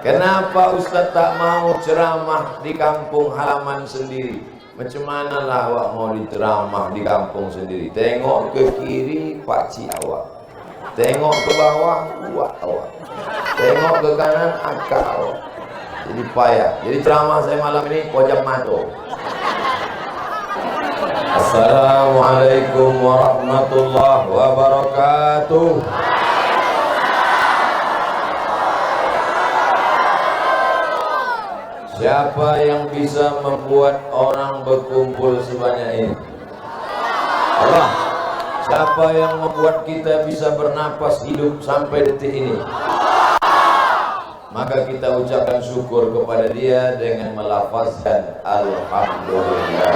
Kenapa Ustaz tak mau ceramah di kampung halaman sendiri? Macam mana lah awak mau diceramah di kampung sendiri? Tengok ke kiri, pakcik awak. Tengok ke bawah, buat awak. Tengok ke kanan, akak awak. Jadi payah. Jadi ceramah saya malam ini pojok mato. Assalamualaikum warahmatullahi wabarakatuh. Siapa yang bisa membuat orang berkumpul sebanyak ini? Allah. Siapa yang membuat kita bisa bernapas hidup sampai detik ini? Maka kita ucapkan syukur kepada Dia dengan melafazkan Alhamdulillah.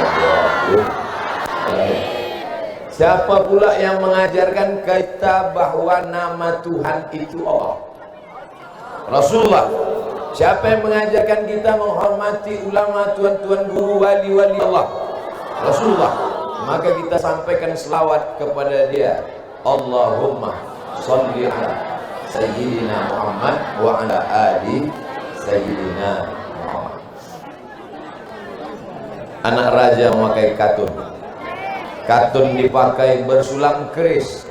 Siapa pula yang mengajarkan kita bahwa nama Tuhan itu Allah? Rasulullah. Siapa yang mengajarkan kita menghormati ulama, tuan-tuan guru, wali-wali Allah? Rasulullah. Maka kita sampaikan selawat kepada Dia. Allahumma sholli ala Sayyidina Muhammad wa ala ali Sayyidina Muhammad. Anak raja memakai katun. Katun dipakai bersulam keris.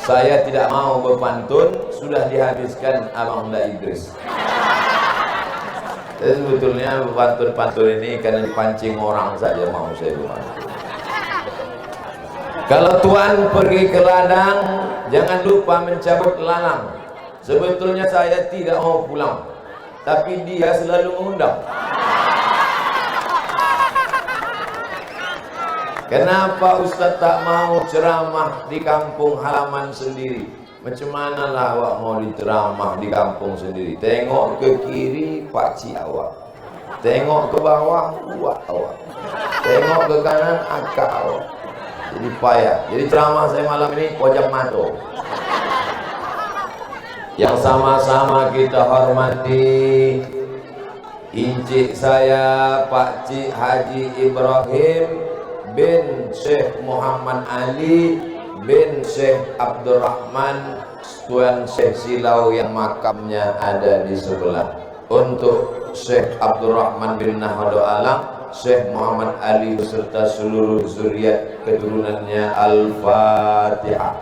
Saya tidak mau berpantun, sudah dihabiskan Abang Da Idris. Sebetulnya pantun-pantun ini karena dipancing orang saja mau saya buat. Kalau tuan pergi ke ladang, jangan lupa mencabut lalang. Sebetulnya saya tidak mau pulang, tapi dia selalu mengundang. Kenapa Ustaz tak mau ceramah di kampung halaman sendiri? Macam mana lah awak mau diceramah di kampung sendiri? Tengok ke kiri, pakcik awak. Tengok ke bawah, buat awak. Tengok ke kanan, akak awak. Jadi payah. Jadi ceramah saya malam ini pojok mato. Yang sama-sama kita hormati Encik saya Pakcik Haji Ibrahim bin Syekh Muhammad Ali bin Syekh Abdurrahman Tuan Syekh Silau yang makamnya ada di sebelah. Untuk Syekh Abdurrahman bin Nahdo Alam, Syekh Muhammad Ali beserta seluruh zuriat keturunannya. Al-Fatihah.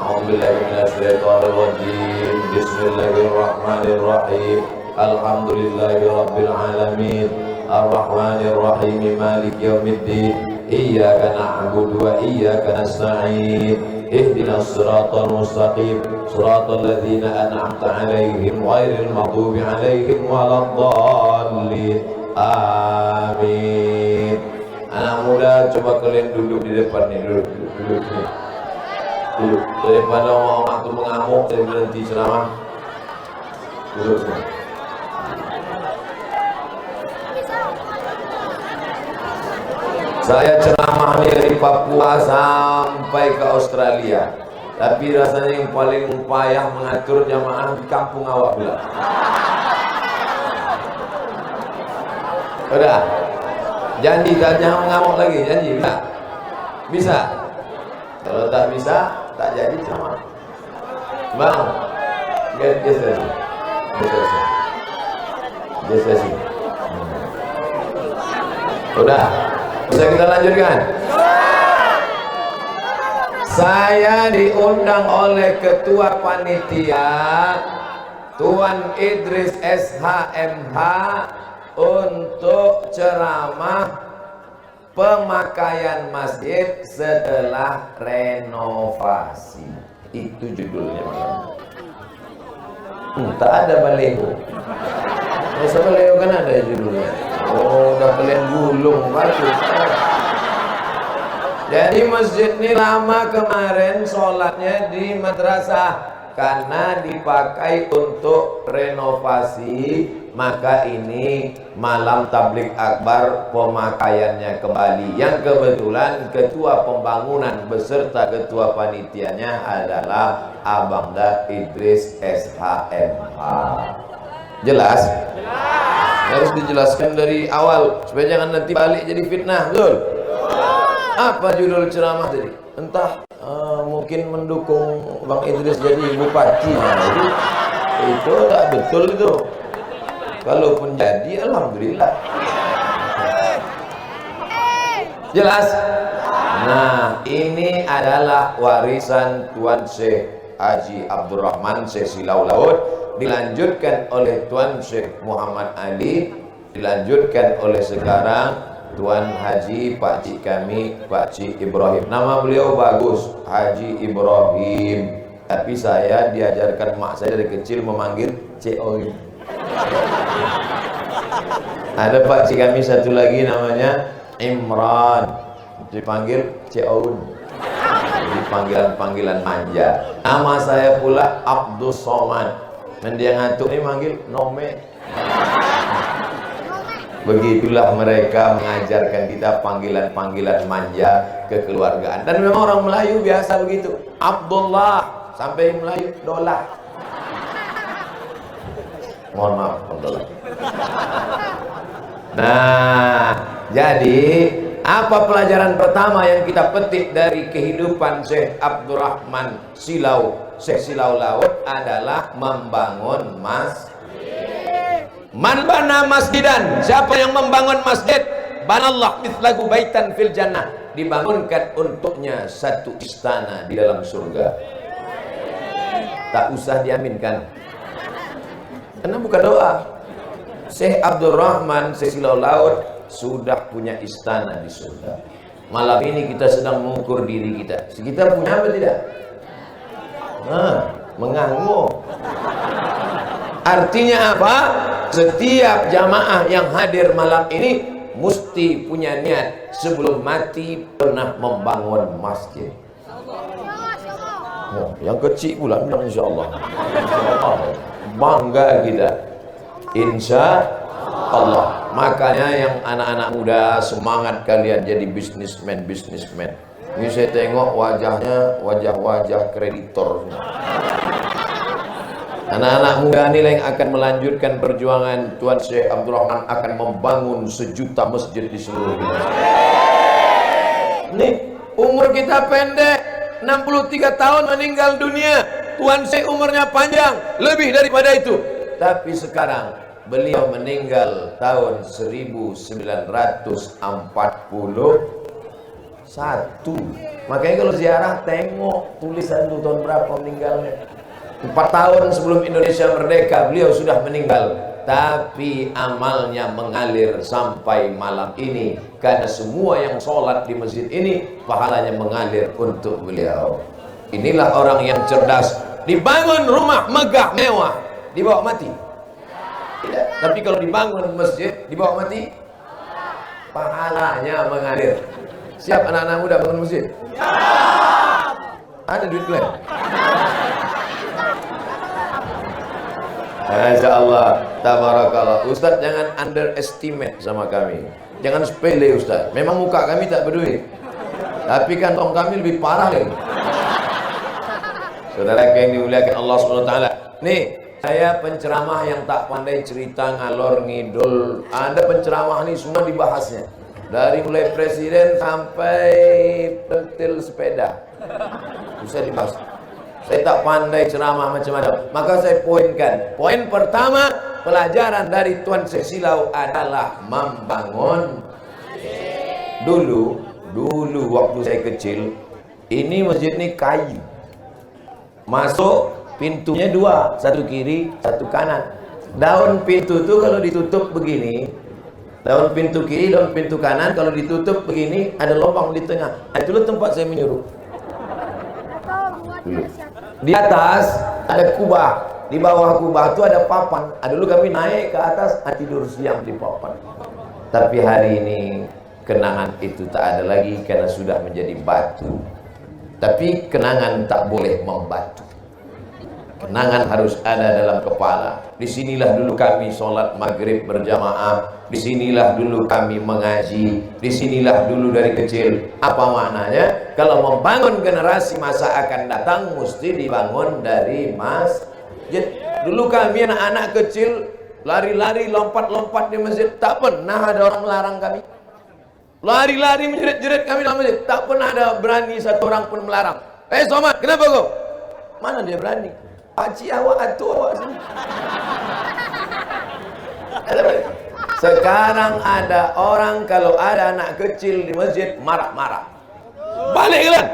A'udzubillahi minasyaitonir rajim. Bismillahirrahmanirrahim. Alhamdulillahirabbil alamin. Ar-Rahmanir Rahim. Maliki yaumiddin. Iyyaka na'budu wa iyyaka nasta'in. Ihdinas siratal mustaqim. Siratal ladzina an'amta 'alaihim ghairil maghdubi 'alaihim waladdallin. Amin. Anak muda coba kalian duduk di depan nih, duduk nih. Duduk. Daripada orang itu mengamuk saya berhenti ceramah. Duduk semua. Saya ceramah dari Papua sampai ke Australia, tapi rasanya yang paling payah mengatur jamaah di kampung awak pula. Udah, janji tak jangan mengamuk lagi, janji bisa? Bisa? Kalau tak bisa, tak jadi ceramah. Bang, geser sini. Udah. Bisa kita lanjutkan? Saya diundang oleh Ketua Panitia Tuan Idris SHMH untuk ceramah pemakaian masjid setelah renovasi. Itu judulnya. Tak ada baleho. Masa baleho kan ada judulnya. Oh, udah kalian gulung bagus. Jadi masjid ini lama kemarin sholatnya di madrasah karena dipakai untuk renovasi. Maka ini malam tablik akbar pemakaiannya kembali. Yang kebetulan ketua pembangunan beserta ketua panitianya adalah Abang Da Idris SHMH. Jelas? Harus dijelaskan dari awal supaya jangan nanti balik jadi fitnah, betul? Apa judul ceramah tadi? Entah mungkin mendukung Bang Idris jadi bupati. Nah, itu tak betul itu. Kalaupun jadi, alhamdulillah. Jelas? Nah, ini adalah warisan Tuan Syekh Haji Abdurrahman Syekh Silau Laut, dilanjutkan oleh Tuan Syekh Muhammad Ali, dilanjutkan oleh sekarang Tuan Haji Pak Cik kami, Pak Cik Ibrahim. Nama beliau bagus, Haji Ibrahim. Tapi saya diajarkan mak saya dari kecil memanggil Cik Oim. Ada Pak Cik kami satu lagi namanya Imran, dipanggil Cik Oun. Jadi panggilan-panggilan manja. Nama saya pula Abdul Somad. Dan dia ngantuk ini manggil Nome. Begitulah mereka mengajarkan kita panggilan-panggilan manja kekeluargaan. Dan memang orang Melayu biasa begitu. Abdullah sampai Melayu Dolah. Mohon maaf Abdullah. Nah, jadi apa pelajaran pertama yang kita petik dari kehidupan Syekh Abdurrahman Silau, Syekh Silau Laut adalah membangun masjid. Man bana masjidan, siapa yang membangun masjid, banallah mithlahu baitan fil jannah, dibangunkan untuknya satu istana di dalam surga. Tak usah diaminkan, karena bukan doa. Syekh Abdurrahman Syekh Silau Laut sudah punya istana di surga. Malam ini kita sedang mengukur diri kita. Kita punya apa tidak? Mengangguk. Artinya apa? Setiap jamaah yang hadir malam ini mesti punya niat sebelum mati pernah membangun masjid. Yang kecil pula bilang insya Allah. Bangga kita. Insya Allah. Makanya yang anak-anak muda semangat kalian jadi bisnismen. Ini saya tengok wajahnya wajah-wajah kreditor. Anak-anak muda ini yang akan melanjutkan perjuangan Tuan Syekh Abdurrahman akan membangun 1 juta masjid di seluruh Indonesia. Nih, umur kita pendek, 63 tahun meninggal dunia. Tuan Syekh umurnya panjang, lebih daripada itu. Tapi sekarang beliau meninggal tahun 1941. Makanya kalau ziarah tengok tulisan itu tahun berapa meninggalnya. 4 tahun sebelum Indonesia merdeka beliau sudah meninggal. Tapi amalnya mengalir sampai malam ini, karena semua yang sholat di masjid ini pahalanya mengalir untuk beliau. Inilah orang yang cerdas. Dibangun rumah megah mewah, dibawa mati? Tidak. Tapi kalau dibangun masjid dibawa mati, pahalanya mengalir. Siap anak-anak muda bangun masjid? Ada duit kalian? Masya Allah, tabarakallah. Ustaz jangan underestimate sama kami. Jangan sepele Ustaz. Memang muka kami tak berduit, tapi kantong kami lebih parah lagi. Saudara yang dimuliakan Allah SWT. Nih, saya penceramah yang tak pandai cerita ngalor ngidul. Ada penceramah nih semua dibahasnya. Dari mulai presiden sampai pentil sepeda. Bisa dibahas. Saya tak pandai ceramah macam-macam. Maka saya poinkan. Poin pertama, pelajaran dari Tuan Syekh Silau adalah membangun. Dulu waktu saya kecil, ini masjid ini kayu. Masuk pintunya 2, satu kiri, satu kanan. Daun pintu itu kalau ditutup begini, daun pintu kiri, daun pintu kanan, kalau ditutup begini ada lubang di tengah. Itulah tempat saya menyuruh. Di atas ada kubah, di bawah kubah itu ada papan. Dulu kami naik ke atas, tidur siang di papan. Tapi hari ini kenangan itu tak ada lagi karena sudah menjadi batu. Tapi kenangan tak boleh membatu. Kenangan harus ada dalam kepala. Disinilah dulu kami sholat maghrib berjamaah. Disinilah dulu kami mengaji. Disinilah dulu dari kecil. Apa maknanya? Kalau membangun generasi masa akan datang, mesti dibangun dari masjid. Dulu kami anak-anak kecil lari-lari, lompat-lompat di masjid. Tak pernah ada orang melarang kami. Lari-lari menjerit-jerit kami dalam masjid. Tak pernah ada berani satu orang pun melarang. Somad, kenapa kau? Mana dia berani? Pakcik awak, atuk awak sini. Sekarang ada orang kalau ada anak kecil di masjid marah-marah. Balik kalian,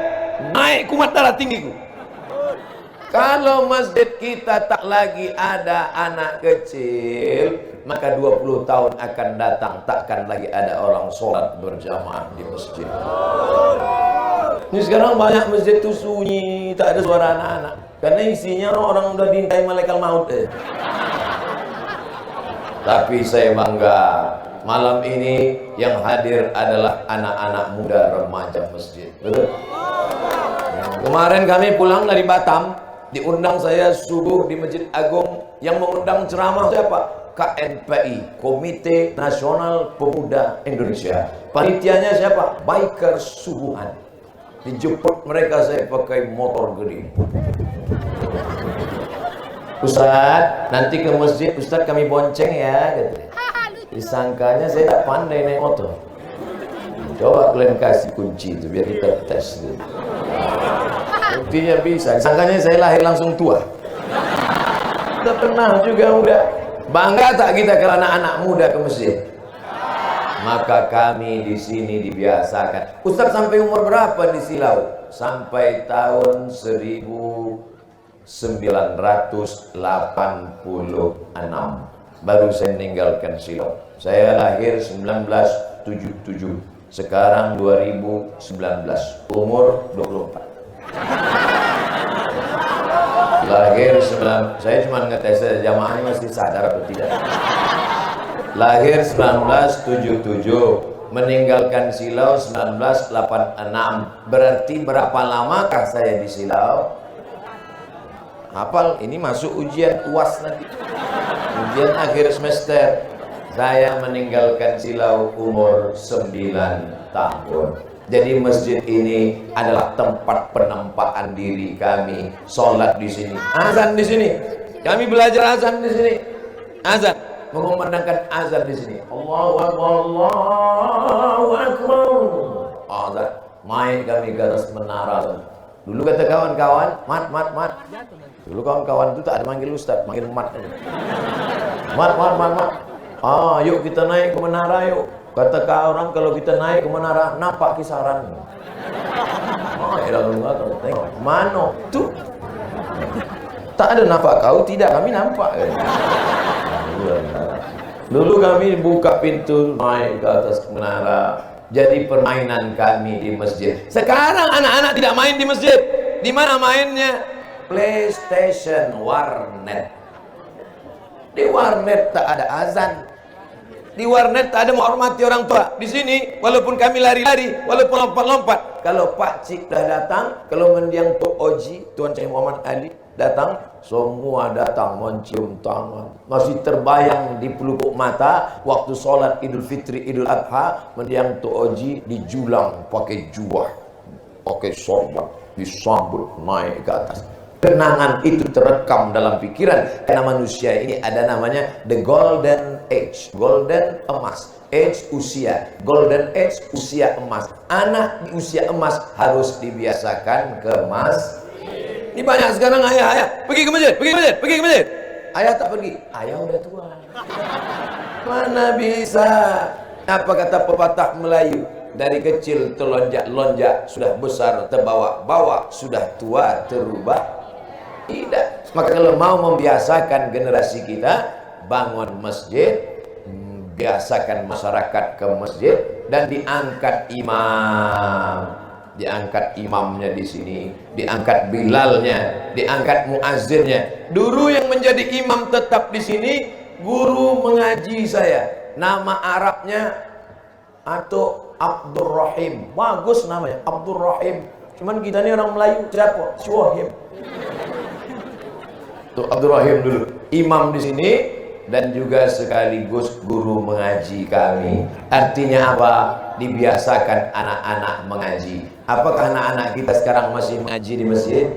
naik kumat darah tinggiku. Kalau masjid kita tak lagi ada anak kecil, maka 20 tahun akan datang takkan lagi ada orang sholat berjamaah di masjid. Ini sekarang banyak masjid itu sunyi, tak ada suara anak-anak, karena isinya orang udah diintai malaikat maut. Tapi saya bangga, malam ini yang hadir adalah anak-anak muda remaja masjid. Betul? Kemarin kami pulang dari Batam, diundang saya subuh di Masjid Agung. Yang mengundang ceramah siapa? KNPI, Komite Nasional Pemuda Indonesia. Panitianya siapa? Bikers subuhan. Dijemput mereka saya pakai motor gede. Ustaz, nanti ke masjid Ustaz kami bonceng ya, katanya. Disangkanya saya tak pandai naik motor. Coba kalian kasih kunci itu biar kita tes gitu. Buktinya bisa. Disangkanya saya lahir langsung tua. Kita pernah juga muda. Bangga tak kita kalau anak-anak muda ke masjid? Maka kami di sini dibiasakan. Ustaz sampai umur berapa di Silau? Sampai tahun 1986 baru saya meninggalkan Silau. Saya lahir 1977. Sekarang 2019. Umur 24. Lahir saya cuma ngetes jamaahnya masih sadar atau tidak. Lahir 1977, meninggalkan Silau 1986. Berarti berapa lamakah saya di Silau? Hafal, ini masuk ujian UAS nanti. Ujian akhir semester. Saya meninggalkan Silau umur 9 tahun. Jadi masjid ini adalah tempat penempaan diri kami. Sholat di sini, azan di sini. Kami belajar azan di sini. Azan, mengumandangkan azan di sini. Allahu Akbar, Allahu Akbar. Azan, main kami ke atas menara. Dulu kata kawan-kawan, mat. Dulu kawan-kawan itu tak ada manggil ustaz, manggil mat. Mat. Yuk kita naik ke menara yuk. Kata orang kalau kita naik ke menara, nampak kisaran. Tengok mana tuh? Tak ada nampak kau, tidak kami nampak. Dulu kami buka pintu naik ke atas menara. Jadi permainan kami di masjid. Sekarang anak-anak tidak main di masjid. Di mana mainnya? PlayStation, warnet. Di warnet tak ada azan. Di warnet tak ada menghormati orang tua. Di sini walaupun kami lari-lari, walaupun lompat-lompat, kalau Pak Cik dah datang, kalau mendiang Tok Oji, Tuan Cik Muhammad Ali datang, semua datang mencium tangan. Masih terbayang di pelupuk mata waktu sholat Idul Fitri, Idul Adha, mendiang Tok Oji dijulang pakai juah, pakai sorban, disambut naik ke atas. Kenangan itu terekam dalam pikiran, karena manusia ini ada namanya the golden age, golden emas, age usia, golden age usia emas. Anak di usia emas harus dibiasakan ke mas. Ini banyak sekarang ayah pergi ke masjid. Ayah tak pergi, ayah udah tua. Mana bisa? Apa kata pepatah Melayu? Dari kecil terlonjak-lonjak, sudah besar terbawa-bawa, sudah tua terubah. Tidak. Maka kalau mau membiasakan generasi kita bangun masjid, biasakan masyarakat ke masjid, dan diangkat imam. Diangkat imamnya di sini, diangkat bilalnya, diangkat muazzinnya. Dulu yang menjadi imam tetap di sini guru mengaji saya. Nama Arabnya atau Abdurrahim. Bagus namanya, Abdurrahim. Cuman kita ini orang Melayu, siapa? Syuahim. Tuh Abdurrahim dulu imam di sini dan juga sekaligus guru mengaji kami. Artinya apa? Dibiasakan anak-anak mengaji. Apakah anak-anak kita sekarang masih mengaji di masjid?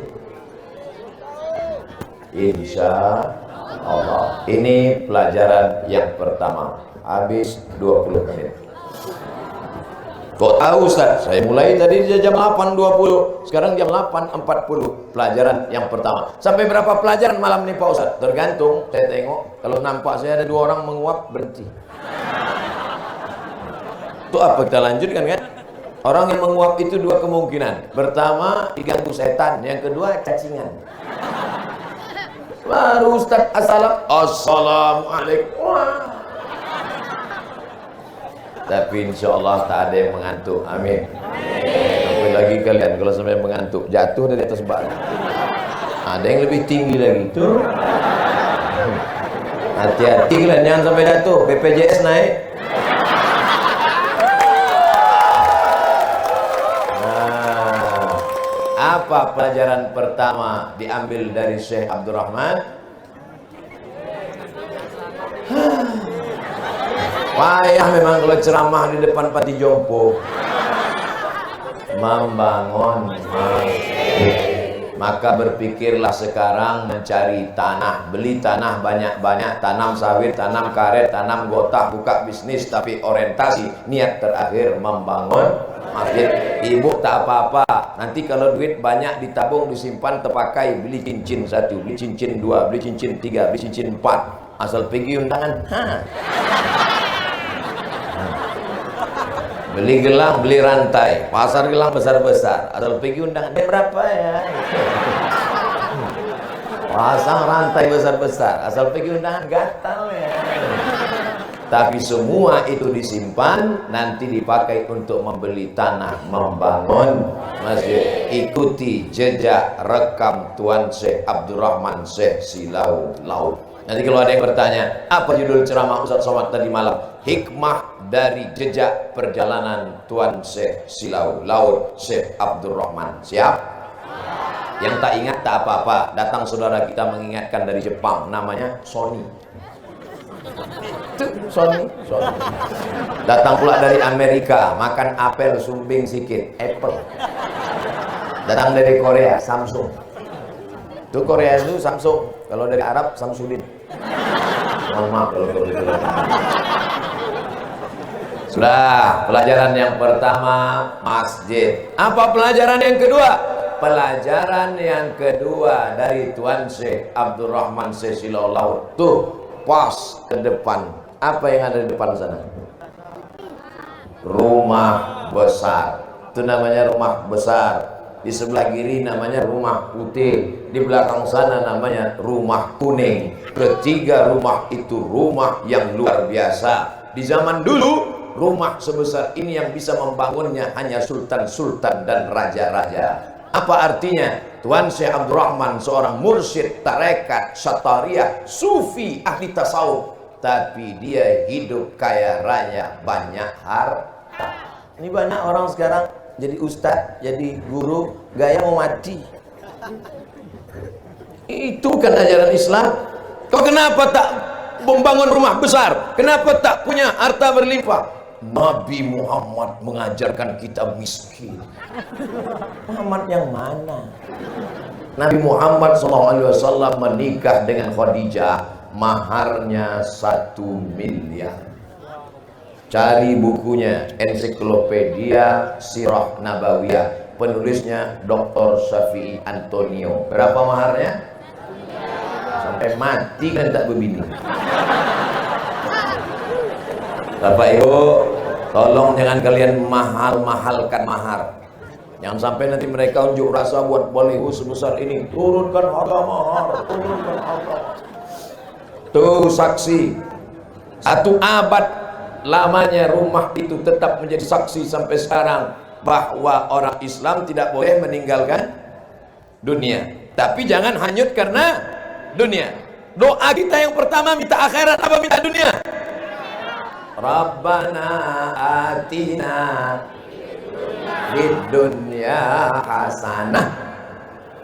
Insya Allah. Ini pelajaran yang pertama. Habis 20 menit. Kok tahu Ustaz? Saya mulai tadi jam 8.20, sekarang jam 8.40. Pelajaran yang pertama. Sampai berapa pelajaran malam ini Pak Ustaz? Tergantung, saya tengok. Kalau nampak saya ada 2 orang menguap, berhenti. Itu apa kita lanjutkan kan? Orang yang menguap itu dua kemungkinan. Pertama, diganggu setan. Yang kedua, cacingan. Baru Ustaz Assalamualaikum. Tapi insya Allah tak ada yang mengantuk. Amin. Lagi kalian kalau sampai mengantuk jatuh dari atas bak. Ada yang lebih tinggi lagi tuh. Hati-hati kalian jangan sampai jatuh. BPJS naik. Nah, apa pelajaran pertama diambil dari Syekh Abdurrahman? Payah memang kalau ceramah di depan Pati Jompo. Membangun maka berpikirlah sekarang mencari tanah, beli tanah banyak-banyak, tanam sawit, tanam karet, tanam gotah, buka bisnis, tapi orientasi niat terakhir membangun masjid. Ibu tak apa-apa, nanti kalau duit banyak ditabung, disimpan, terpakai, beli cincin 1, beli cincin 2, beli cincin 3, beli cincin 4, asal pergi undangan. Beli gelang, beli rantai, pasar gelang besar-besar, asal pergi undangan. Berapa ya? Pasang rantai besar-besar, asal pergi undangan, gatal ya. Tapi semua itu disimpan, nanti dipakai untuk membeli tanah, membangun masjid. Ikuti jejak rekam Tuan Syekh Abdurrahman Syekh Silau Laut. Nanti kalau ada yang bertanya, apa judul ceramah Ustaz Somad tadi malam? Hikmah dari jejak perjalanan Tuan Syekh Silau Laut Syekh Abdurrahman. Siap? Yang tak ingat tak apa-apa. Datang saudara kita mengingatkan dari Jepang, namanya Sony. Sony. Datang pula dari Amerika, makan apel sumbing sikit, Apple. Datang dari Korea, Samsung. Itu Korea itu Samsung, kalau dari Arab Samsudin. Mohon maaf kalau begitu. Sudah, pelajaran yang pertama masjid. Apa pelajaran yang kedua? Pelajaran yang kedua dari Tuan Syekh Abdurrahman Syekh Silau Laut. Tuh, pas ke depan. Apa yang ada di depan sana? Rumah besar. Itu namanya rumah besar. Di sebelah kiri namanya rumah putih, di belakang sana namanya rumah kuning. Ketiga rumah itu rumah yang luar biasa. Di zaman dulu, rumah sebesar ini yang bisa membangunnya hanya sultan-sultan dan raja-raja. Apa artinya? Tuan Syekh Abdurrahman seorang mursyid tarekat Syatariah, sufi, ahli tasawuf, tapi dia hidup kaya raya, banyak harta. Ini banyak orang sekarang jadi ustadz, jadi guru, gaya mau mati. Itu kan ajaran Islam. Kau kenapa tak membangun rumah besar? Kenapa tak punya harta berlimpah? Nabi Muhammad mengajarkan kita miskin. Muhammad yang mana? Nabi Muhammad SAW menikah dengan Khadijah, maharnya 1 miliar. Cari bukunya, ensiklopedia Sirah Nabawiyah, penulisnya Dr. Syafi'i Antonio. Berapa maharnya? Sampai mati kan tak berbini. Bapak Ibu, tolong jangan kalian mahal-mahalkan mahar. Jangan sampai nanti mereka unjuk rasa buat Bollywood sebesar ini. Turunkan harga mahar, turunkan harga. Tuh saksi, 1 abad lamanya rumah itu tetap menjadi saksi sampai sekarang bahwa orang Islam tidak boleh meninggalkan dunia. Tapi jangan hanyut karena dunia. Doa kita yang pertama minta akhirat apa minta dunia? Rabbana atina fid dunya hasanah.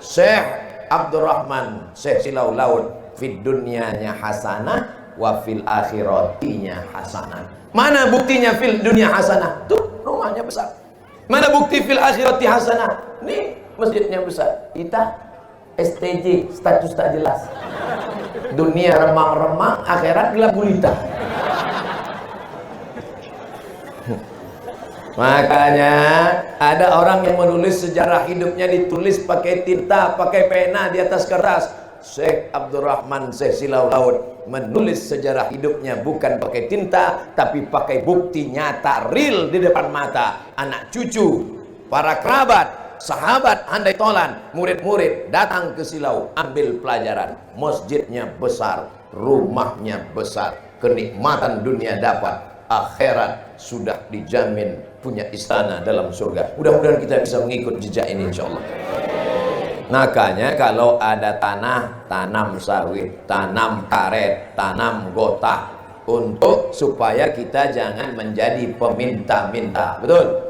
Syekh Abdurrahman Syekh Silau Laut, fid dunyanya hasanah wa fil akhiratinya hasanah. Mana buktinya fil dunia hasanah? Tuh rumahnya besar. Mana bukti fil akhirati hasanah? Nih masjidnya besar. Kita STJ, status tak jelas. Dunia remang-remang, akhirat gelap gulita. Makanya ada orang yang menulis sejarah hidupnya ditulis pakai tinta, pakai pena di atas kertas. Syekh Abdurrahman Syekh Silau Laut menulis sejarah hidupnya bukan pakai tinta, tapi pakai bukti nyata, real di depan mata. Anak cucu, para kerabat, sahabat handai tolan, murid-murid datang ke Silau, ambil pelajaran. Masjidnya besar, rumahnya besar, kenikmatan dunia dapat, akhirat sudah dijamin punya istana dalam surga. Mudah-mudahan kita bisa mengikut jejak ini insyaallah. Makanya kalau ada tanah, tanam sawit, tanam karet, tanam gotah, untuk supaya kita jangan menjadi peminta-minta. Betul?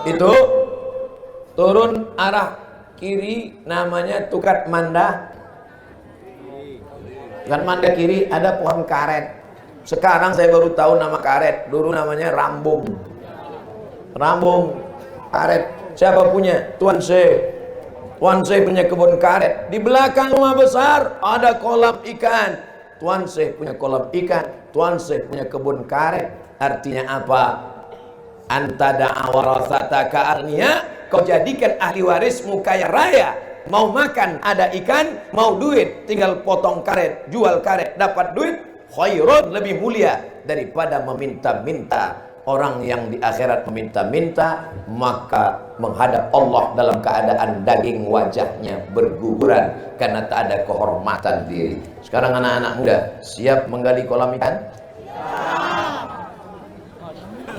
Itu turun arah kiri namanya Tukat Manda. Tukat Manda kiri ada pohon karet. Sekarang saya baru tahu nama karet. Dulu namanya rambung. Rambung karet. Siapa punya? Tuan Syekh. Tuan Syekh punya kebun karet. Di belakang rumah besar ada kolam ikan. Tuan Syekh punya kolam ikan. Tuan Syekh punya kebun karet. Artinya apa? Anta da'a warasataka arniya. Kau jadikan ahli warismu kaya raya. Mau makan ada ikan, mau duit tinggal potong karet, jual karet dapat duit. Khairun, lebih mulia daripada meminta-minta. Orang yang di akhirat meminta-minta, maka menghadap Allah dalam keadaan daging wajahnya berguguran karena tak ada kehormatan diri. Sekarang anak-anak muda siap menggali kolam ikan?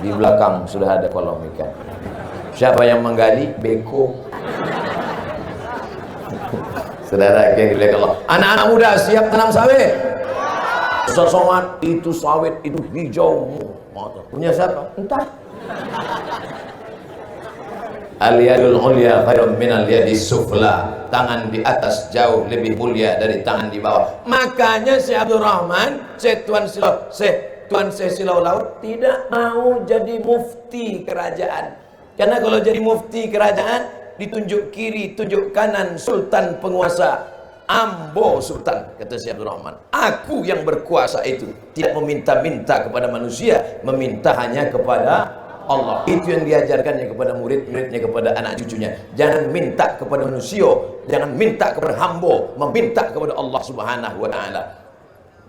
Di belakang sudah ada kolam ikan. Siapa yang menggali? Beko. Saudara kira Allah. Anak-anak muda siap tanam sawit? Sesongat itu sawit itu hijau. Punya siapa? Entah. Al-yadul ulya khairun minal yadis sufla. Tangan di atas jauh lebih mulia dari tangan di bawah. Makanya Syekh Abdurrahman, Syekh Tuan Syekh Silau Laut tidak mau jadi mufti kerajaan. Karena kalau jadi mufti kerajaan, ditunjuk kiri, tunjuk kanan sultan penguasa. Ambo sultan, kata Syekh Abdurrahman. Aku yang berkuasa itu. Tidak meminta-minta kepada manusia, meminta hanya kepada Allah. Itu yang diajarkannya kepada murid-muridnya, kepada anak cucunya. Jangan minta kepada manusia, jangan minta kepada hamba, meminta kepada Allah Subhanahu wa taala.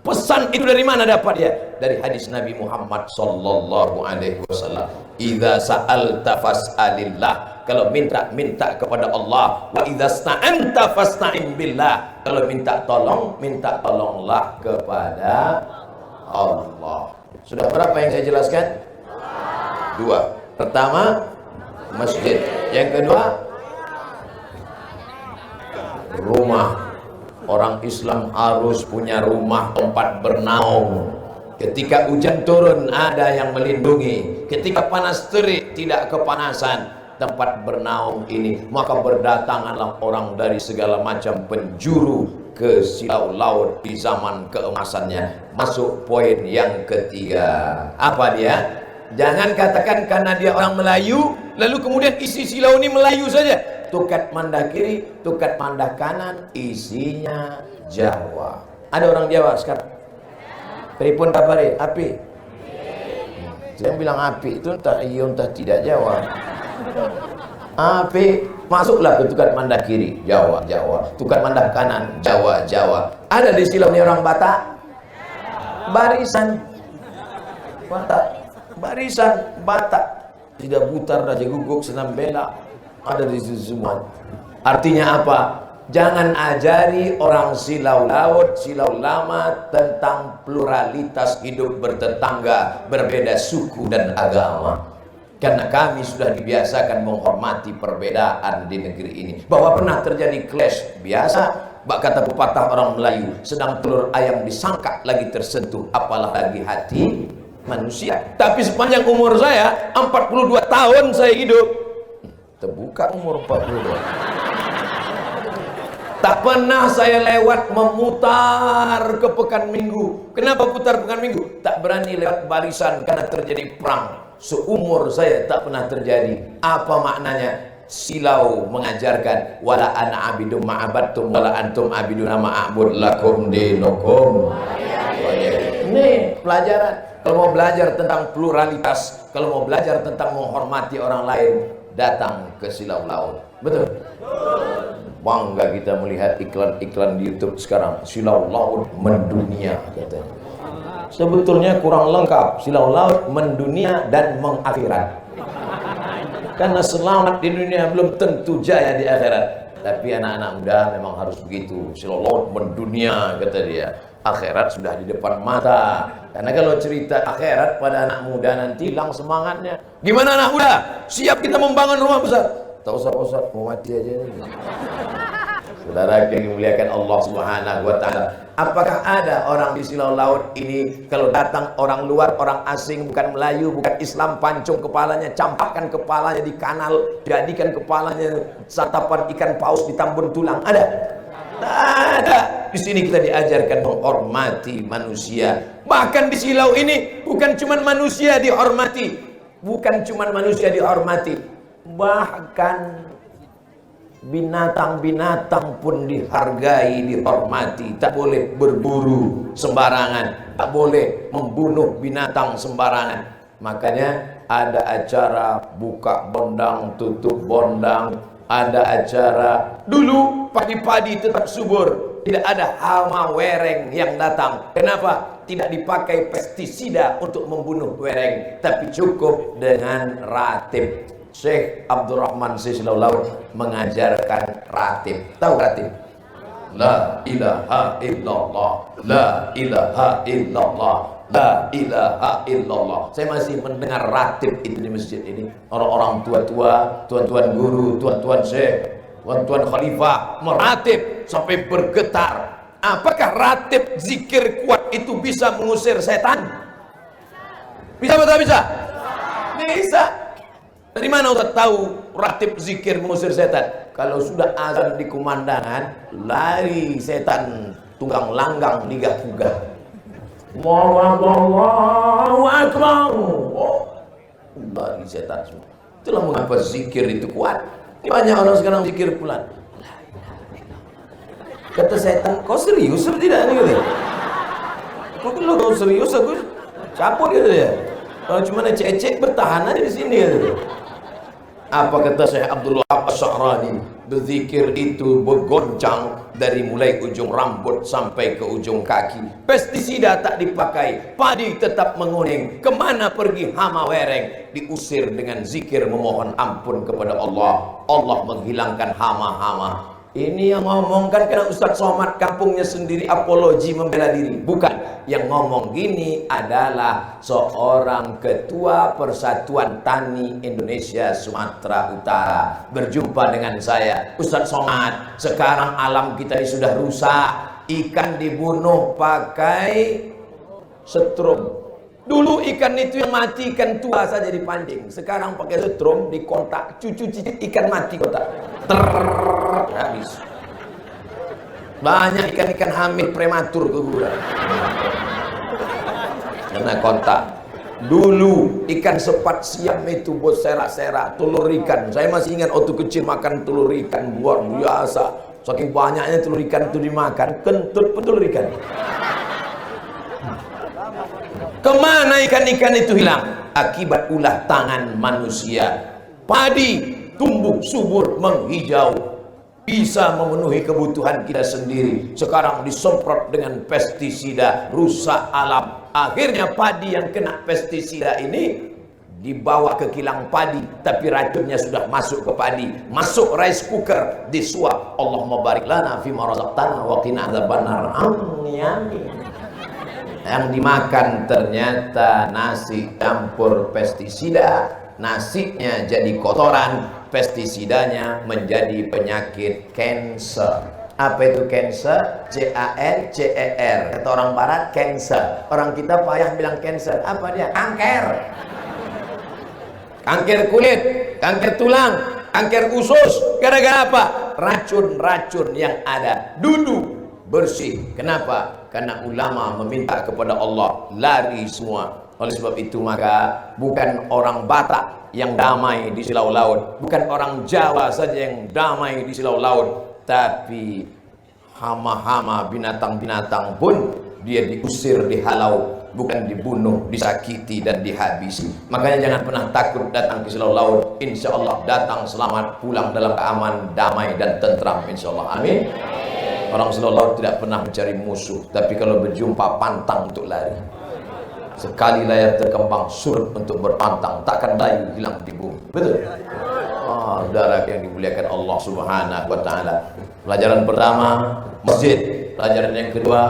Pesan itu dari mana dapat dia? Dari hadis Nabi Muhammad sallallahu alaihi wasallam. Idza sa'alta fas'alillah. Kalau minta kepada Allah. Wa idza sta'anta fasta'in billah. Kalau minta tolonglah kepada Allah. Sudah berapa yang saya jelaskan? Dua. Pertama, masjid. Yang kedua, rumah. Orang Islam harus punya rumah tempat bernaung. Ketika hujan turun ada yang melindungi. Ketika panas terik tidak kepanasan. Tempat bernaung ini, maka berdatanganlah orang dari segala macam penjuru ke Silau Laut di zaman keemasannya. Masuk poin yang ketiga. Apa dia? Jangan katakan karena dia orang Melayu lalu kemudian isi silau ini Melayu saja. Tukat Manda kiri, tukat Manda kanan, isinya Jawa. Ada orang Jawa sekarang? Pripun kabare? Api? Saya bilang api itu entah iya entah tidak Jawa. Api, masuklah ke tukat Manda kiri, Jawa. Tukat Manda kanan, Jawa. Ada di silau ini orang Batak? Barisan Batak. Tidak Butar, Raja Guguk, Senam Bela. Ada di situ semua. Artinya apa? Jangan ajari orang Silau Laut, Silau Lama tentang pluralitas hidup bertetangga, berbeda suku dan agama. Karena kami sudah dibiasakan menghormati perbedaan di negeri ini. Bahwa pernah terjadi clash, biasa. Bak kata pepatah orang Melayu, sedang telur ayam disangka lagi tersentuh, apalah lagi hati manusia. Tapi sepanjang umur saya 42 tahun saya hidup, terbuka umur 42. Tak pernah saya lewat memutar ke Pekan Minggu. Kenapa putar Pekan Minggu? Tak berani lewat Barisan karena terjadi perang. Seumur saya tak pernah terjadi. Apa maknanya? Silau mengajarkan wala ana abidum ma'abattum wala antum abiduna ma'abud lakum dinukum. Ini pelajaran. Kalau mau belajar tentang pluralitas, kalau mau belajar tentang menghormati orang lain, datang ke Silau Laut. Betul? Bangga kita melihat iklan-iklan di YouTube sekarang. Silau laut mendunia katanya. Sebetulnya kurang lengkap. Silau laut mendunia dan mengakhirat. Karena selamat di dunia belum tentu jaya di akhirat. Tapi anak-anak muda memang harus begitu. Silau laut mendunia kata dia. Akhirat sudah di depan mata. Karena kalau cerita akhirat pada anak muda nanti hilang semangatnya. Gimana anak muda? Siap kita membangun rumah besar? Tak usah Ustaz, mau mati aja nih. Saudara yang dimuliakan Allah Subhanahu wa taala. Apakah ada orang di Silau Laut ini kalau datang orang luar, orang asing, bukan Melayu, bukan Islam, pancung kepalanya, campakkan kepalanya di kanal, jadikan kepalanya santapan ikan paus ditambun tulang? Ada? Tak ada. Di sini kita diajarkan menghormati manusia. Bahkan di Silau ini bukan cuma manusia dihormati, bukan cuma manusia dihormati, bahkan binatang-binatang pun dihargai, dihormati. Tak boleh berburu sembarangan, tak boleh membunuh binatang sembarangan. Makanya ada acara buka bondang, tutup bondang, ada acara. Dulu padi-padi tetap subur, tidak ada hama wereng yang datang. Kenapa? Tidak dipakai pestisida untuk membunuh wereng, tapi cukup dengan ratib. Syekh Abdurrahman Silau Laut mengajarkan ratib. Tahu ratib? La ilaha illallah, la ilaha illallah, la ilaha illallah. Saya masih mendengar ratib itu di masjid ini. Orang-orang tua-tua, tuan-tuan guru, tuan-tuan syekh, tuan-tuan khalifah meratib sampai bergetar. Apakah ratib zikir kuat itu bisa mengusir setan? Bisa atau bisa? Bisa. Dari mana Ustaz tahu ratib zikir mengusir setan? Kalau sudah azan di kumandangan, lari setan tunggang langgang ligah-gugah. Allahu akbar. Oh, lari setan semua. Itulah mengapa zikir itu kuat. Banyak orang sekarang zikir pulang. Kata setan, kau serius atau tidak nih? Kalau kau serius aku capur gitu ya. Kalau cuma ecek-ecek bertahan aja di sini gitu. Apa kata Syekh Abdul Wahab Asy-Sya'rani? Berzikir itu bergoncang dari mulai ujung rambut sampai ke ujung kaki. Pestisida tak dipakai, padi tetap menguning. Kemana pergi hama wereng? Diusir dengan zikir memohon ampun kepada Allah. Allah menghilangkan hama-hama. Ini yang ngomong kan karena Ustaz Somad kampungnya sendiri apologi membela diri. Bukan. Yang ngomong gini adalah seorang ketua Persatuan Tani Indonesia Sumatera Utara. Berjumpa dengan saya. Ustaz Somad, sekarang alam kita ini sudah rusak. Ikan dibunuh pakai setrum. Dulu ikan itu yang mati ikan tua saja dipancing. Sekarang pakai setrum dikontak, cucu cicit ikan mati kontak. Habis. Banyak ikan-ikan hamil prematur keguguran. Karena kontak. Dulu ikan sepat siam itu buat serak-serak, telur ikan. Saya masih ingat waktu kecil makan telur ikan luar biasa. Saking banyaknya telur ikan itu dimakan, kentut pun telur ikan. Kemana ikan-ikan itu hilang? Akibat ulah tangan manusia. Padi tumbuh subur menghijau, bisa memenuhi kebutuhan kita sendiri. Sekarang disemprot dengan pestisida, rusak alam. Akhirnya padi yang kena pestisida ini dibawa ke kilang padi, tapi racunnya sudah masuk ke padi, masuk rice cooker, disuap. Allahumma barik lana fima razaqtana wa qina adzabannar. Amin. Yang dimakan ternyata nasi campur pestisida, nasinya jadi kotoran, pestisidanya menjadi penyakit cancer. Apa itu cancer? C-A-N-C-E-R. Kata orang barat cancer. Orang kita payah bilang cancer. Apa dia? Kanker. Kanker kulit, kanker tulang, kanker usus. Gara-gara apa? Racun-racun yang ada. Dulu bersih. Kenapa? Karena ulama meminta kepada Allah, lari semua. Oleh sebab itu maka bukan orang Batak yang damai di Silau Laut, bukan orang Jawa saja yang damai di Silau Laut, tapi hama-hama binatang-binatang pun dia diusir, dihalau. bukan dibunuh, disakiti dan dihabisi. Makanya jangan pernah takut datang ke Silau Laut. Insya Allah datang selamat, pulang dalam keamanan, damai dan tentram, insya Allah. Amin. Orang Silau Laut tidak pernah mencari musuh, tapi kalau berjumpa pantang untuk lari. Sekali layar terkembang surut untuk berpantang, takkan layu hilang di bumi. Betul? Saudara yang dimuliakan Allah Subhanahu wa taala. Pelajaran pertama, masjid. Pelajaran yang kedua,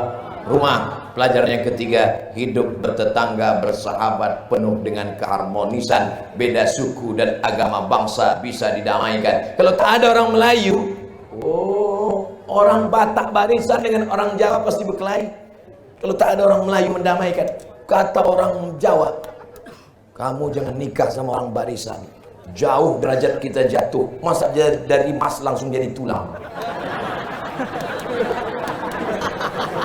rumah. Pelajaran yang ketiga, hidup bertetangga, bersahabat, penuh dengan keharmonisan. Beda suku dan agama bangsa bisa didamaikan. Kalau tak ada orang Melayu, orang Batak barisan dengan orang Jawa pasti berkelahi. Kalau tak ada orang Melayu mendamaikan. Kata orang Jawa, kamu jangan nikah sama orang barisan, jauh derajat kita jatuh. Masa dari emas langsung jadi tulang.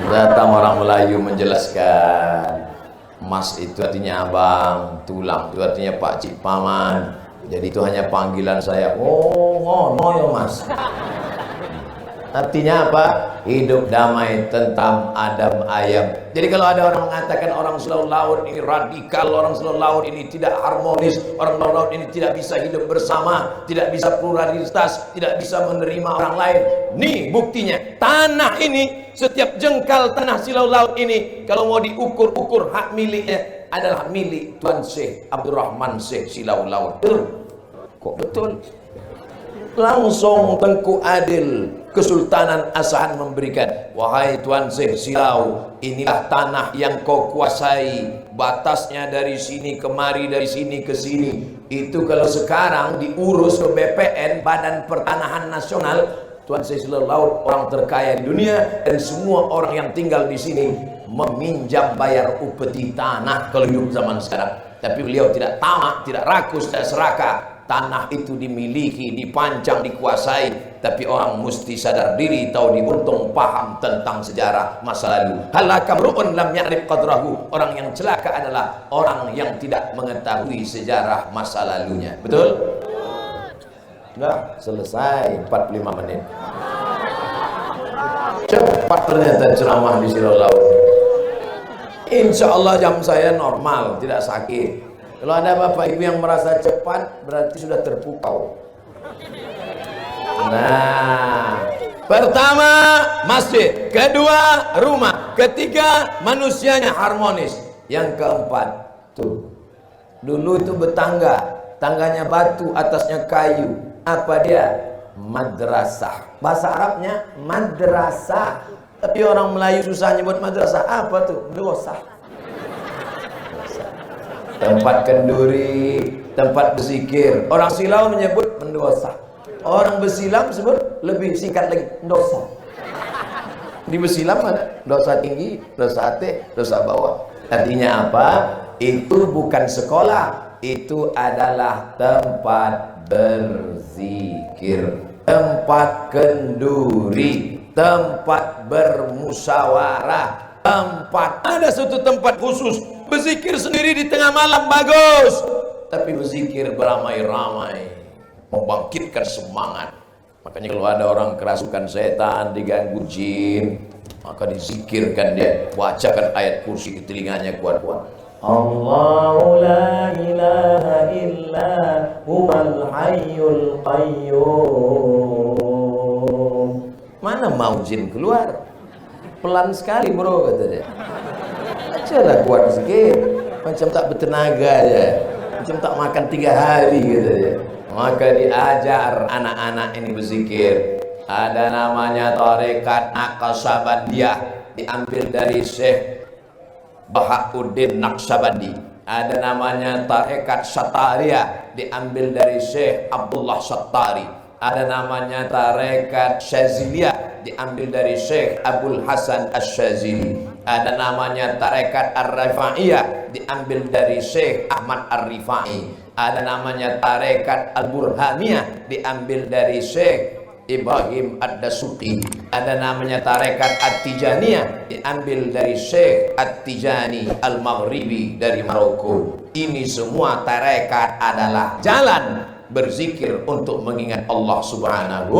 Datang orang Melayu menjelaskan, emas itu artinya abang, tulang itu artinya pak cik paman. Jadi itu hanya panggilan saya. Oh ya mas. Artinya apa? Hidup damai, tentram, adem ayem. Jadi kalau ada orang mengatakan orang Silau Laut ini radikal, orang Silau Laut ini tidak harmonis, orang Silau Laut ini tidak bisa hidup bersama, tidak bisa pluralitas, tidak bisa menerima orang lain. Nih buktinya, tanah ini, setiap jengkal tanah Silau Laut ini, kalau mau diukur-ukur hak miliknya adalah milik Tuan Syekh Abdurrahman Syekh Silau Laut. Kok betul? Langsung Tengku Adil Kesultanan Asahan memberikan, wahai Tuan Syekh Silau, inilah tanah yang kau kuasai, batasnya dari sini kemari, dari sini ke sini. Itu kalau sekarang diurus ke BPN, Badan Pertanahan Nasional, Tuan Syekh Silau Laut orang terkaya di dunia, dan semua orang yang tinggal di sini meminjam bayar upeti tanah kalau hidup zaman sekarang. Tapi beliau tidak tamak, tidak rakus, tidak serakah. Tanah itu dimiliki, dipancang, dikuasai. Tapi orang mesti sadar diri, tahu diuntung, paham tentang sejarah masa lalu. Halaka mru'un lam ya'rif qadrahu. Orang yang celaka adalah orang yang tidak mengetahui sejarah masa lalunya. Betul? Enggak, selesai 45 menit. Cepat ternyata ceramah di Silau Laut. Insya Allah jam saya normal, tidak sakit. Kalau ada bapak ibu yang merasa cepat, berarti sudah terpukau. Nah, pertama masjid, kedua rumah, ketiga manusianya harmonis, yang keempat tuh, dulu itu bertangga, tangganya batu, atasnya kayu. Apa dia? Madrasah. Bahasa Arabnya madrasah. Tapi orang Melayu susah nyebut madrasah. Apa tuh? Madrasah. Tempat kenduri, tempat berzikir. Orang Silau menyebut mendosa. Orang Besilam sebut lebih singkat lagi, dosa. Di Besilam ada dosa tinggi, dosa atas, dosa bawah. Artinya apa? Itu bukan sekolah, itu adalah tempat berzikir, tempat kenduri, tempat bermusyawarah. Ada suatu tempat khusus berzikir sendiri di tengah malam, bagus. Tapi berzikir beramai-ramai, membangkitkan semangat. Makanya kalau ada orang kerasukan setan, diganggu jin, maka dizikirkan dia, bacakan ayat kursi ke telinganya kuat-kuat. Allahu la ilaha illa huwal hayyul qayyum. Mana mau jin keluar? Pelan sekali bro, kata dia. Ajalah kuat sikit, macam tak bertenaga ya, macam tak makan 3 hari, kata dia. Maka diajar anak-anak ini berzikir. Ada namanya tarekat Naqsabandiyah, diambil dari Syekh Bahauddin Naqsabandi. Ada namanya tarekat Satariyah, diambil dari Syekh Abdullah Sattari. Ada namanya tarekat Syaziliyah, diambil dari Syekh Abdul Hasan Asy-Syazili. Ada namanya tarekat Ar-Rifa'iyah, diambil dari Syekh Ahmad Ar-Rifai. Ada namanya tarekat Al-Burhaniyah, diambil dari Syekh Ibrahim Ad-Dasuqi. Ada namanya tarekat At-Tijaniyah, diambil dari Syekh At-Tijani Al-Maghribi dari Maroko. Ini semua tarekat adalah jalan berzikir untuk mengingat Allah Subhanahu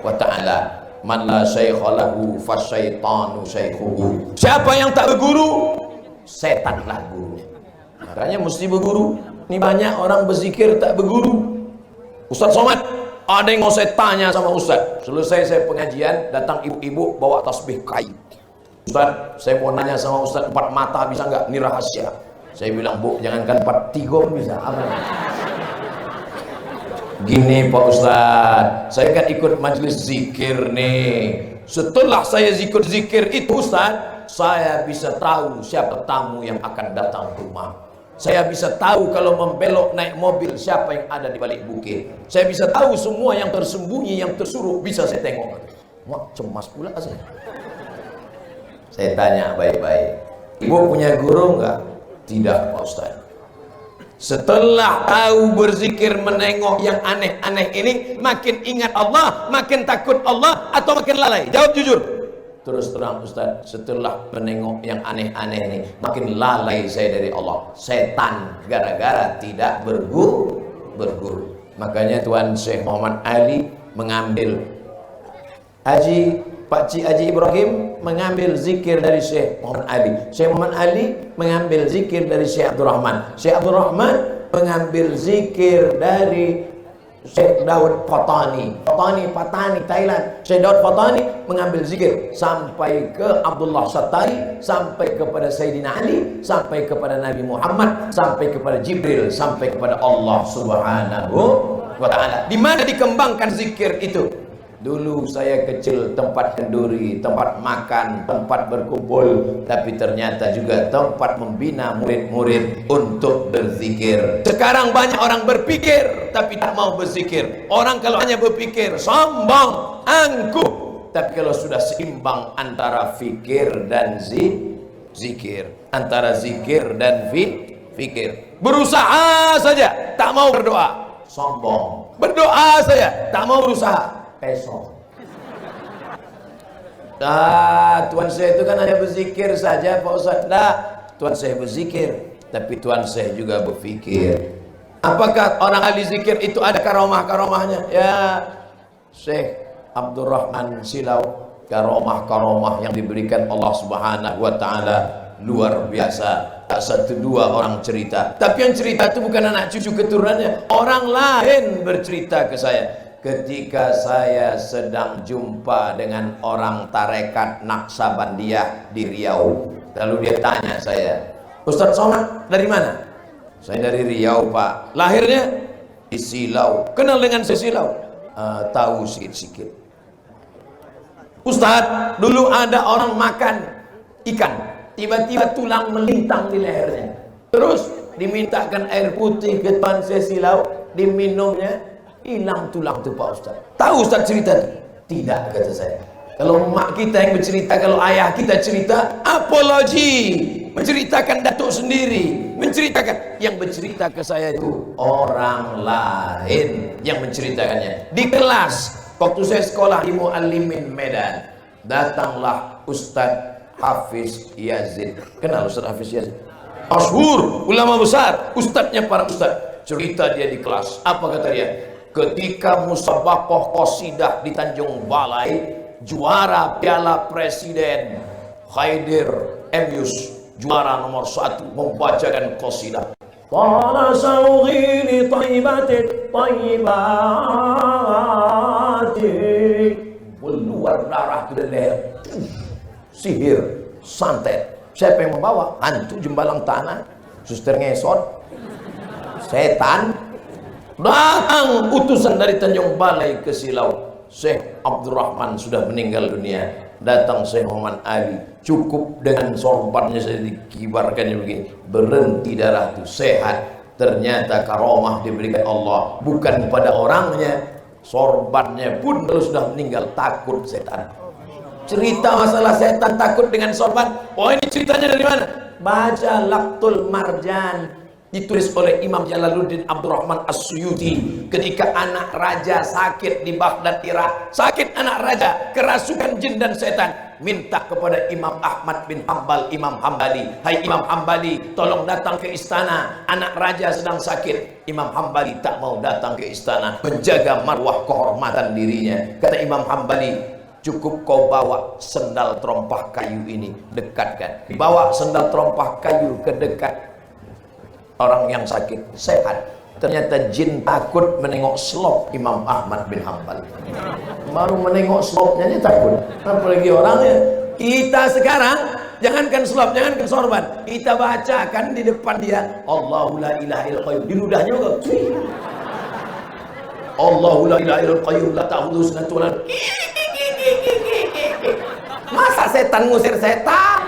wa ta'ala. Man la syaikha lahu fasyaitanu syaikhuhu. Siapa yang tak berguru, setanlah gurunya. Makanya mesti berguru. Ini banyak orang berzikir tak berguru. Ustaz Somad, ada yang mau saya tanya sama Ustaz. Selesai saya pengajian, datang ibu-ibu bawa tasbih kayu. Ustaz, saya mau nanya sama Ustaz, 4 mata bisa nggak? Ini rahasia. Saya bilang, Bu, jangankan 4, 3 pun bisa. Apa? Gini Pak Ustaz, saya kan ikut majelis zikir nih. Setelah saya zikir itu Ustaz, saya bisa tahu siapa tamu yang akan datang ke rumah. Saya bisa tahu kalau membelok naik mobil siapa yang ada di balik bukit. Saya bisa tahu semua yang tersembunyi, yang tersuruh bisa saya tengok. Wah, cemas pula saya. Saya tanya baik-baik, Ibu punya guru enggak? Tidak Pak Ustaz. Setelah tahu berzikir menengok yang aneh-aneh ini, makin ingat Allah, makin takut Allah, atau makin lalai? Jawab jujur. Terus terang Ustaz, setelah menengok yang aneh-aneh ini, makin lalai saya dari Allah. Setan, gara-gara tidak berguru. Makanya Tuan Syekh Muhammad Ali mengambil Pak Cik Haji Ibrahim mengambil zikir dari Syekh Muhammad Ali. Syekh Muhammad Ali mengambil zikir dari Syekh Abdul Rahman. Syekh Abdul Rahman mengambil zikir dari Syekh Daud Patani, Thailand. Syekh Daud Patani mengambil zikir sampai ke Abdullah Sattari, sampai kepada Sayyidina Ali, sampai kepada Nabi Muhammad, sampai kepada Jibril, sampai kepada Allah Subhanahu wa Ta'ala. Di mana dikembangkan zikir itu? Dulu saya kecil, tempat kenduri, tempat makan, tempat berkumpul, tapi ternyata juga tempat membina murid-murid untuk berzikir. Sekarang banyak orang berpikir tapi tak mau berzikir. Orang kalau hanya berpikir sombong, angkuh. Tapi kalau sudah seimbang antara fikir dan zikir, antara zikir dan fikir, berusaha saja tak mau berdoa, sombong. Berdoa saja tak mau berusaha, pesong. Tuan saya itu kan hanya berzikir saja Pak Ustaz. Tuan saya berzikir, tapi Tuan saya juga berfikir. Apakah orang ahli zikir itu ada karomah-karomahnya? Ya, Syekh Abdurrahman Silau, karomah-karomah yang diberikan Allah Subhanahu wa Ta'ala luar biasa. Tak 1-2 orang cerita, tapi yang cerita itu bukan anak cucu keturunannya, orang lain bercerita ke saya. Ketika saya sedang jumpa dengan orang tarekat Naksabandiyah di Riau, lalu dia tanya saya, Ustaz Somad dari mana? Saya dari Riau Pak. Lahirnya di Silau. Kenal dengan Silau? Tahu sikit-sikit. Ustaz, dulu ada orang makan ikan, tiba-tiba tulang melintang di lehernya. Terus dimintakan air putih ke Tuan Silau, diminumnya, hilang tulang itu Pak Ustaz. Tahu Ustaz cerita itu? Tidak, kata saya. Kalau mak kita yang bercerita, kalau ayah kita cerita, apologi, menceritakan datuk sendiri, menceritakan. Yang bercerita ke saya itu orang lain yang menceritakannya. Di kelas waktu saya sekolah di Muallimin Medan, datanglah Ustaz Hafiz Yazid. Kenal Ustaz Hafiz Yazid? Masyhur, ulama besar, ustadznya para ustadz. Cerita dia di kelas, apa kata dia? Ketika musabaqah qasidah di Tanjung Balai, juara Piala Presiden Khaidir Emius, juara nomor 1, membacakan qasidah. Qala sawghi li thayyibatin thayyibati, keluar darah dari leher. Sihir, santet. Siapa yang membawa? Hantu jembalang tanah, suster ngesot, setan. Datang utusan dari Tanjung Balai ke Silau. Syekh Abdurrahman sudah meninggal dunia. Datang Syekh Muhammad Ali, cukup dengan sorbannya saya dikibarkannya begini, berhenti darah itu, sehat. Ternyata karomah diberikan Allah, bukan pada orangnya. Sorbannya pun kalau sudah meninggal takut setan. Cerita masalah setan takut dengan sorban, oh ini ceritanya dari mana? Baca Laqtul Marjan, ditulis oleh Imam Jalaluddin Abdurrahman As-Suyuti. Ketika anak raja sakit di Baghdad, Irak, sakit anak raja, kerasukan jin dan setan, minta kepada Imam Ahmad bin Hanbal, Imam Hambali, hai Imam Hambali, tolong datang ke istana, anak raja sedang sakit. Imam Hambali tak mau datang ke istana, menjaga marwah kehormatan dirinya. Kata Imam Hambali, cukup kau bawa sendal terompah kayu ini, dekatkan. Bawa sendal terompah kayu ke dekat orang yang sakit, sehat. Ternyata jin takut menengok slop Imam Ahmad bin Hanbal. Baru menengok slopnya aja takut, apalagi orangnya. Kita sekarang jangankan slop, jangankan sorban, kita bacakan di depan dia Allahu la ilaha illa qayyum, di ludahnya juga Allahu la ilaha illa qayyum la ta'khudhuhu sinatun wa la nawm. Masa setan ngusir setan?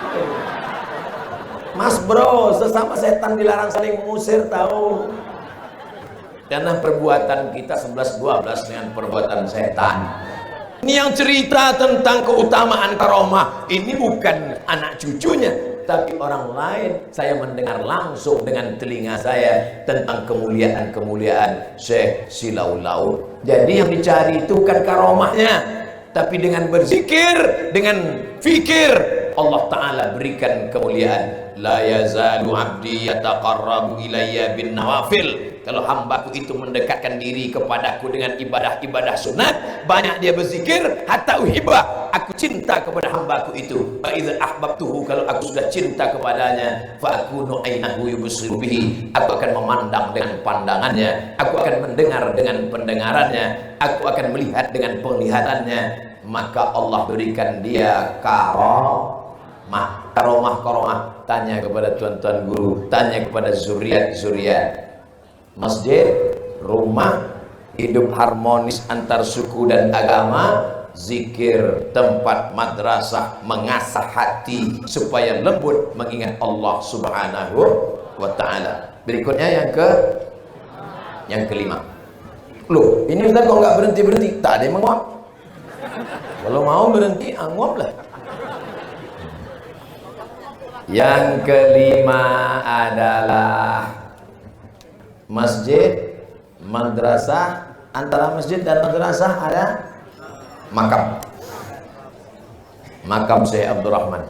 Mas bro, sesama setan dilarang saling mengusir, tahu? Karena perbuatan kita 11-12 dengan perbuatan setan. Ini yang cerita tentang keutamaan karomah. Ini bukan anak cucunya, tapi orang lain. Saya mendengar langsung dengan telinga saya tentang kemuliaan-kemuliaan Syekh Silaulau. Jadi yang dicari itu bukan karomahnya, tapi dengan berzikir, dengan fikir, Allah Ta'ala berikan kemuliaan. La yazalu abdi yataqarrabu ilayya bin nawafil. Kalau hambaku itu mendekatkan diri kepadaku dengan ibadah-ibadah sunat, banyak dia berzikir, hatta uhibba, aku cinta kepada hambaku itu. Fa idza ahbabtuhu, kalau aku sudah cinta kepadanya, fa akunu ainahu yubsiru bihi, aku akan memandang dengan pandangannya, aku akan mendengar dengan pendengarannya, aku akan melihat dengan penglihatannya. Maka Allah berikan dia karomah. Karomah. Tanya kepada tuan-tuan guru, tanya kepada zuriat-zuriat. Masjid, rumah, hidup harmonis antar suku dan agama, zikir, tempat madrasah, mengasah hati supaya lembut mengingat Allah Subhanahu wa Ta'ala. Berikutnya yang kelima. Loh, ini Ustaz kok nggak berhenti-berhenti? Tak ada yang menguap. Kalau mau berhenti, nguap lah. Yang kelima adalah masjid, madrasah. Antara masjid dan madrasah ada makam. Makam Syekh Abdul Rahman.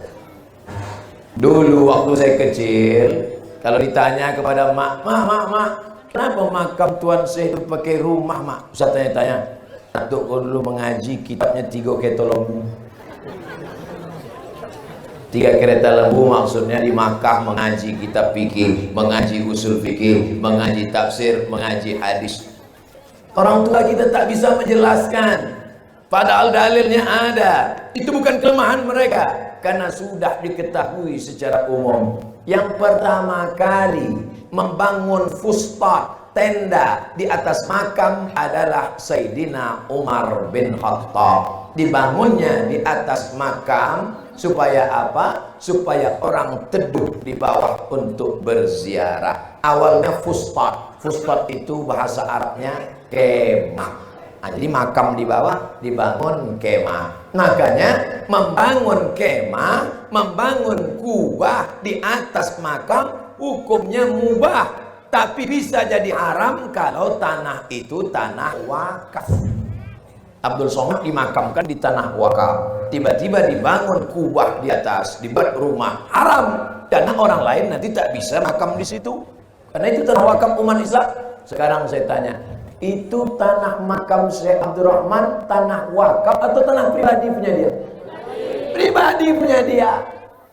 Dulu waktu saya kecil, kalau ditanya kepada mak, kenapa makam Tuan Syekh itu pakai rumah, mak? Ustaz tanya-tanya, Datuk kau dulu mengaji kitabnya 3 kereta lembu. 3 kereta lembu maksudnya di Makkah mengaji kitab fikih, mengaji usul fikih, mengaji tafsir, mengaji hadis. Orang tua kita tak bisa menjelaskan, padahal dalilnya ada. Itu bukan kelemahan mereka, karena sudah diketahui secara umum. Yang pertama kali membangun fustat, tenda di atas makam adalah Sayyidina Umar bin Khattab. Dibangunnya di atas makam supaya apa? Supaya orang teduh di bawah untuk berziarah. Awalnya fustat. Fustat itu bahasa Arabnya kemah. Nah, jadi makam di bawah dibangun kemah. Makanya membangun kemah, membangun kubah di atas makam hukumnya mubah, tapi bisa jadi haram kalau tanah itu tanah wakaf. Abdul Somad dimakamkan di tanah wakaf, tiba-tiba dibangun kubah di atas, dibuat rumah, haram. Karena orang lain nanti tak bisa makam di situ, karena itu tanah wakaf umat Islam. Sekarang saya tanya, itu tanah makam Syekh Abdul Rahman tanah wakaf atau tanah pribadi punya dia? Pribadi punya dia.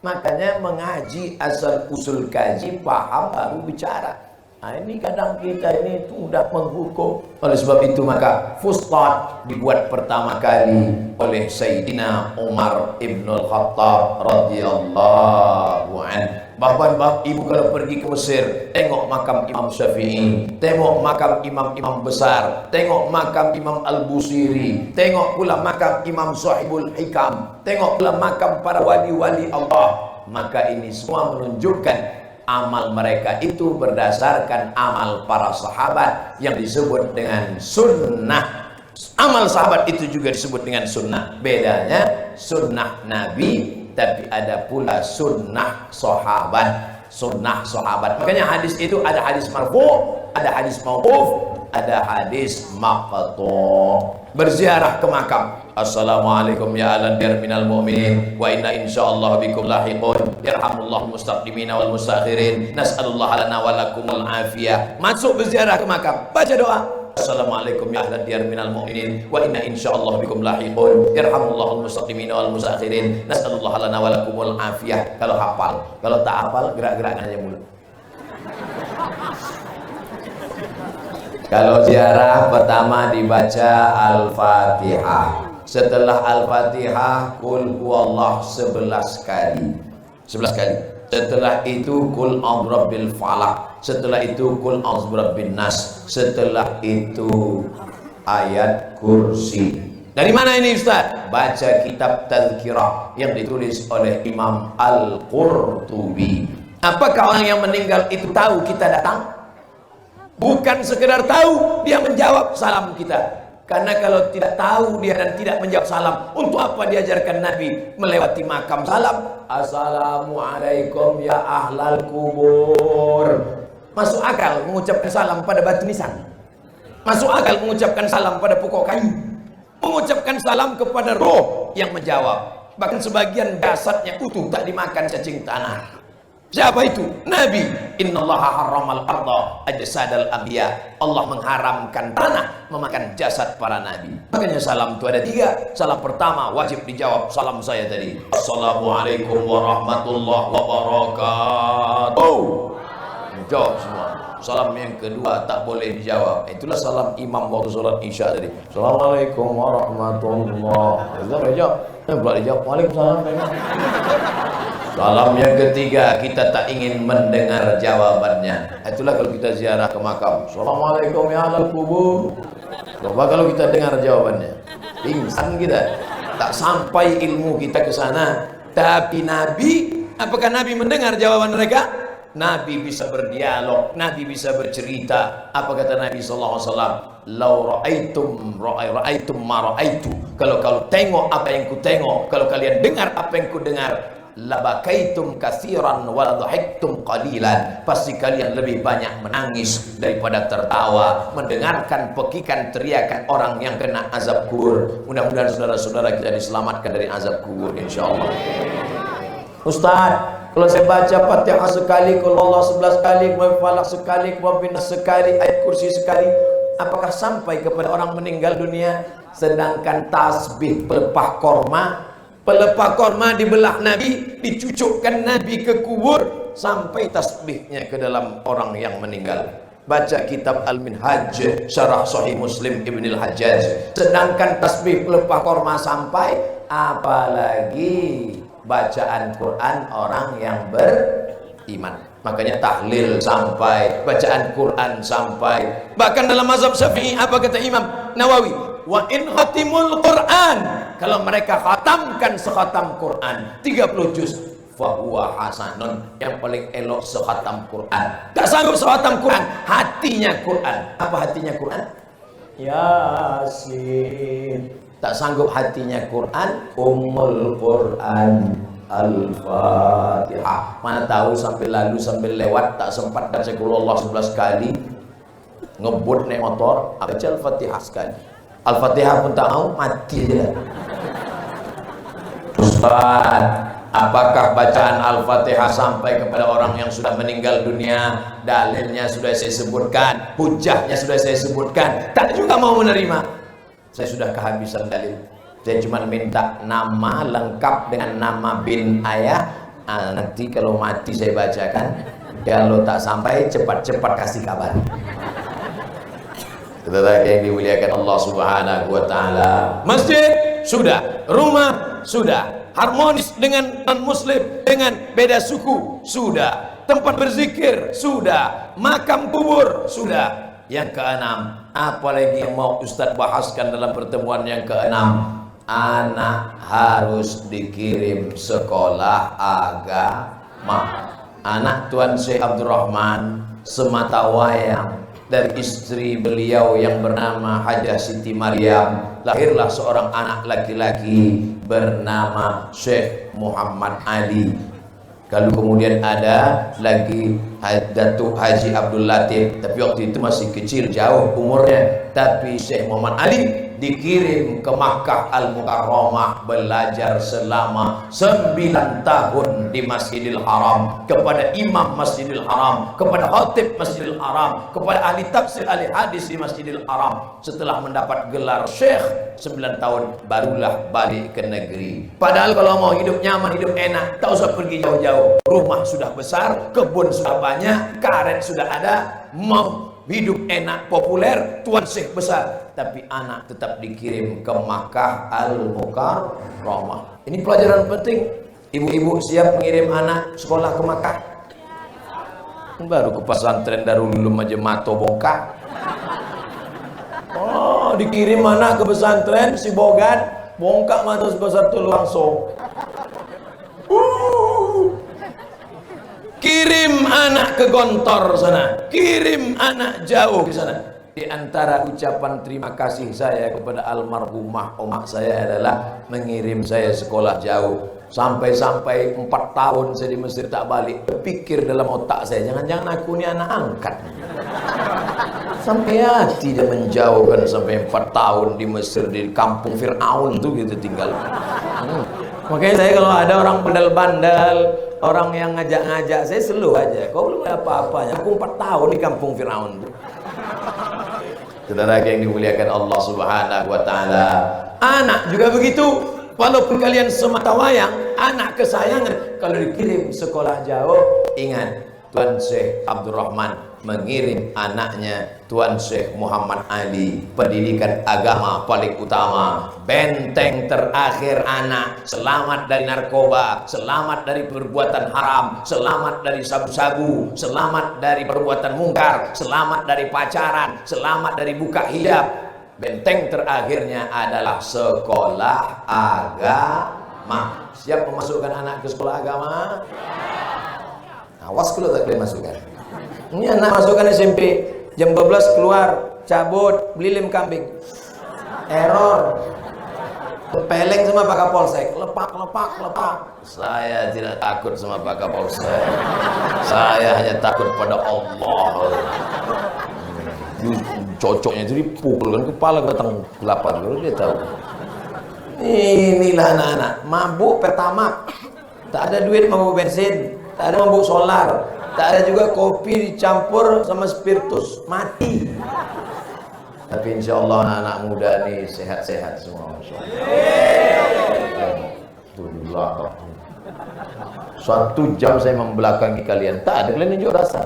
Makanya mengaji asal usul kaji, paham baru bicara. Nah, ini kadang kita ini sudah menghukum. Oleh sebab itu maka fustat dibuat pertama kali oleh Sayyidina Umar ibnul Khattab radhiyallahu anhu. Bapak-bapak, ibu kalau pergi ke Mesir, tengok makam Imam Syafi'i, tengok makam imam-imam besar, tengok makam Imam Al-Busiri, tengok pula makam Imam Sahibul Hikam, tengok pula makam para wali-wali Allah. Maka ini semua menunjukkan amal mereka itu berdasarkan amal para sahabat yang disebut dengan sunnah. Amal sahabat itu juga disebut dengan sunnah. Bedanya sunnah Nabi, tapi ada pula sunnah sahabat. Sunnah sahabat. Makanya hadis itu ada hadis marfu', ada hadis mauquf, ada hadis maqtu'. Berziarah ke makam. Assalamualaikum ya ahlan dar minal mu'minin wa inna insyaallah bikum lahiqun. Yarhamullahu mustaqdimina wal mustakhirin. Nas'alullah lana wa lakumul afiyah. Masuk berziarah ke makam, baca doa. Assalamualaikum ya ahlan diyar minal mu'minin wa inna insyaallah bikum lahiqun. Irhamullahul mustaqdimin wal musakhirin. Nasallallahu lana wa lakumul afiyah. Kalau hafal, kalau tak hafal gerak-gerakkan aja mulut. Kalau ziarah pertama dibaca Al-Fatihah. Setelah Al-Fatihah Qul huwallah 11 kali. 11 kali. Setelah itu Qul a'udzu falaq. Setelah itu Qul a'udzu birabbin nas. Setelah itu ayat kursi. Dari mana ini Ustaz? Baca kitab Tazkirah yang ditulis oleh Imam Al-Qurtubi. Apakah orang yang meninggal itu tahu kita datang? Bukan sekedar tahu, dia menjawab salam kita. Karena kalau tidak tahu dia dan tidak menjawab salam, untuk apa diajarkan Nabi melewati makam salam? Assalamualaikum ya ahlal kubur. Masuk akal mengucapkan salam pada batu nisan? Masuk akal mengucapkan salam pada pokok kayu? Mengucapkan salam kepada roh yang menjawab. Bahkan sebagian jasadnya utuh, tak dimakan cacing tanah. Siapa itu? Nabi. Innallaha harramal arda ajsadal anbiya. Allah mengharamkan tanah memakan jasad para nabi. Makanya salam itu ada 3. Salam pertama wajib dijawab, salam saya tadi. Assalamualaikum warahmatullahi wabarakatuh. Jawab semua. Salam yang kedua tak boleh dijawab. Itulah salam imam waktu salat Isya tadi. Assalamualaikum warahmatullahi wabarakatuh. Pula dijawab Waalaikumsalam. Salam yang ketiga kita tak ingin mendengar jawabannya. Itulah kalau kita ziarah ke makam. Assalamualaikum ya ahlal kubur. Coba kalau kita dengar jawabannya, pingsan kita. Tak sampai ilmu kita ke sana. Tapi Nabi, apakah Nabi mendengar jawaban mereka? Nabi bisa berdialog, Nabi bisa bercerita. Apa kata Nabi sallallahu alaihi wasallam? Lau ra'aitum ma ra'aitu. Kalau tengok apa yang ku tengok, kalau kalian dengar apa yang ku dengar, labakaitum katsiran wa ladhahiktum qalilan. Pasti kalian lebih banyak menangis daripada tertawa mendengarkan pekikan teriakan orang yang kena azab kubur. Mudah-mudahan saudara-saudara kita diselamatkan dari azab kubur insyaallah. Ustaz, kalau saya baca Fatihah sekali, Qul Allah 11 kali, Falaq sekali, Bin Nas sekali, ayat kursi sekali, apakah sampai kepada orang meninggal dunia? Sedangkan tasbih pelepah korma dibelah Nabi, dicucukkan Nabi ke kubur, sampai tasbihnya ke dalam orang yang meninggal. Baca kitab Al-Minhaj Syarah Sahih Muslim Ibn Al-Hajjaj. Sedangkan tasbih pelepah korma sampai, apalagi bacaan Quran orang yang beriman. Makanya tahlil sampai, bacaan Quran sampai. Bahkan dalam mazhab Syafi'i apa kata Imam Nawawi? Wa in khatimul Quran, kalau mereka khatamkan sekhatam Quran 30 juz, fahuwa hasanun, yang paling elok sekhatam Quran. Tak sanggup sekhatam Quran, hatinya Quran. Apa hatinya Quran? Yasin. Tak sanggup hatinya Quran, Ummul Quran Al-Fatihah. Mana tahu sampai lalu sampai lewat tak sempat baca Qul Allah 11 kali, ngebut naik motor, baca Al-Fatihah sekali. Al-Fatihah pun tak mau, mati je. Ustaz, apakah bacaan Al-Fatihah sampai kepada orang yang sudah meninggal dunia? Dalilnya sudah saya sebutkan, hujahnya sudah saya sebutkan, tak juga mau menerima. Saya sudah kehabisan dalil. Saya cuma minta nama lengkap dengan nama bin ayah. Nanti kalau mati saya bacakan. Kalau tak sampai cepat-cepat kasih kabar. Saudara yang dimuliakan Allah Subhanahu wa taala. Masjid sudah, rumah sudah, harmonis dengan non-muslim, dengan beda suku sudah, tempat berzikir sudah, makam kubur sudah. Yang keenam, apalagi yang mau Ustadz bahaskan dalam pertemuan yang keenam? Anak harus dikirim sekolah agama. Anak Tuan Syekh Abdurrahman semata wayang dari istri beliau yang bernama Hajah Siti Maryam, lahirlah seorang anak laki-laki bernama Syekh Muhammad Ali. Kalau kemudian ada lagi Datuk Haji Abdul Latif, tapi waktu itu masih kecil jauh umurnya. Tapi Syekh Muhammad Ali dikirim ke Makkah Al-Mukarramah belajar selama 9 tahun di Masjidil Haram, kepada imam Masjidil Haram, kepada khatib Masjidil Haram, kepada ahli tafsir, ahli hadis di Masjidil Haram. Setelah mendapat gelar syekh 9 tahun barulah balik ke negeri. Padahal kalau mau hidup nyaman, hidup enak, tak usah pergi jauh-jauh. Rumah sudah besar, kebun sudah banyak, karet sudah ada. Mau hidup enak, populer, tuan syekh besar, tapi anak tetap dikirim ke Makkah Al-Mukarramah. Ini pelajaran penting. Ibu-ibu siap mengirim anak sekolah ke Makkah? Baru ke pesantren Darul Ulum aja mato bongkak. Oh, dikirim anak ke pesantren si Bogan, bongkak mata sebesar tuh langsung. Kirim anak ke Gontor sana, kirim anak jauh ke sana. Di antara ucapan terima kasih saya kepada almarhumah omak saya adalah mengirim saya sekolah jauh. Sampai-sampai 4 tahun saya di Mesir tak balik. Berpikir dalam otak saya, jangan-jangan aku ini anak angkat. Sampai hati dia menjauhkan sampai 4 tahun di Mesir, di kampung Fir'aun tuh gitu tinggal. Makanya saya kalau ada orang bandel-bandel, orang yang ngajak-ngajak, saya selalu aja, kau belum ada apa-apanya, aku 4 tahun di kampung Fir'aun. Saudara yang dimuliakan Allah Subhanahu wa Ta'ala, anak juga begitu. Walaupun kalian semata wayang, anak kesayangan, kalau dikirim sekolah jauh, ingat Tuan Syekh Abdul Rahman mengirim anaknya Tuan Syekh Muhammad Ali, pendidikan agama paling utama, benteng terakhir anak, selamat dari narkoba, selamat dari perbuatan haram, selamat dari sabu-sabu, selamat dari perbuatan mungkar, selamat dari pacaran, selamat dari buka hijab. Benteng terakhirnya adalah sekolah agama. Siap memasukkan anak ke sekolah agama? Awas kalau tak boleh masukkan. Ini anak masukkan SMP, jam 12 keluar, cabut, beli lem kambing. Error. Peleng sama Pak Kapolsek, lepak. Saya tidak takut sama Pak Kapolsek. Saya hanya takut pada Allah. Cocoknya jadi pukul kan kepala batang kelapa dulu dia tahu. Inilah anak-anak mabuk pertama, tak ada duit mabuk bensin, tak ada mabuk solar, tak ada juga kopi dicampur sama spiritus, mati. Tapi insya Allah anak-anak muda nih sehat-sehat semua. Tuh di belakang 1 jam saya membelakangi kalian, tak ada kalian unjuk rasa.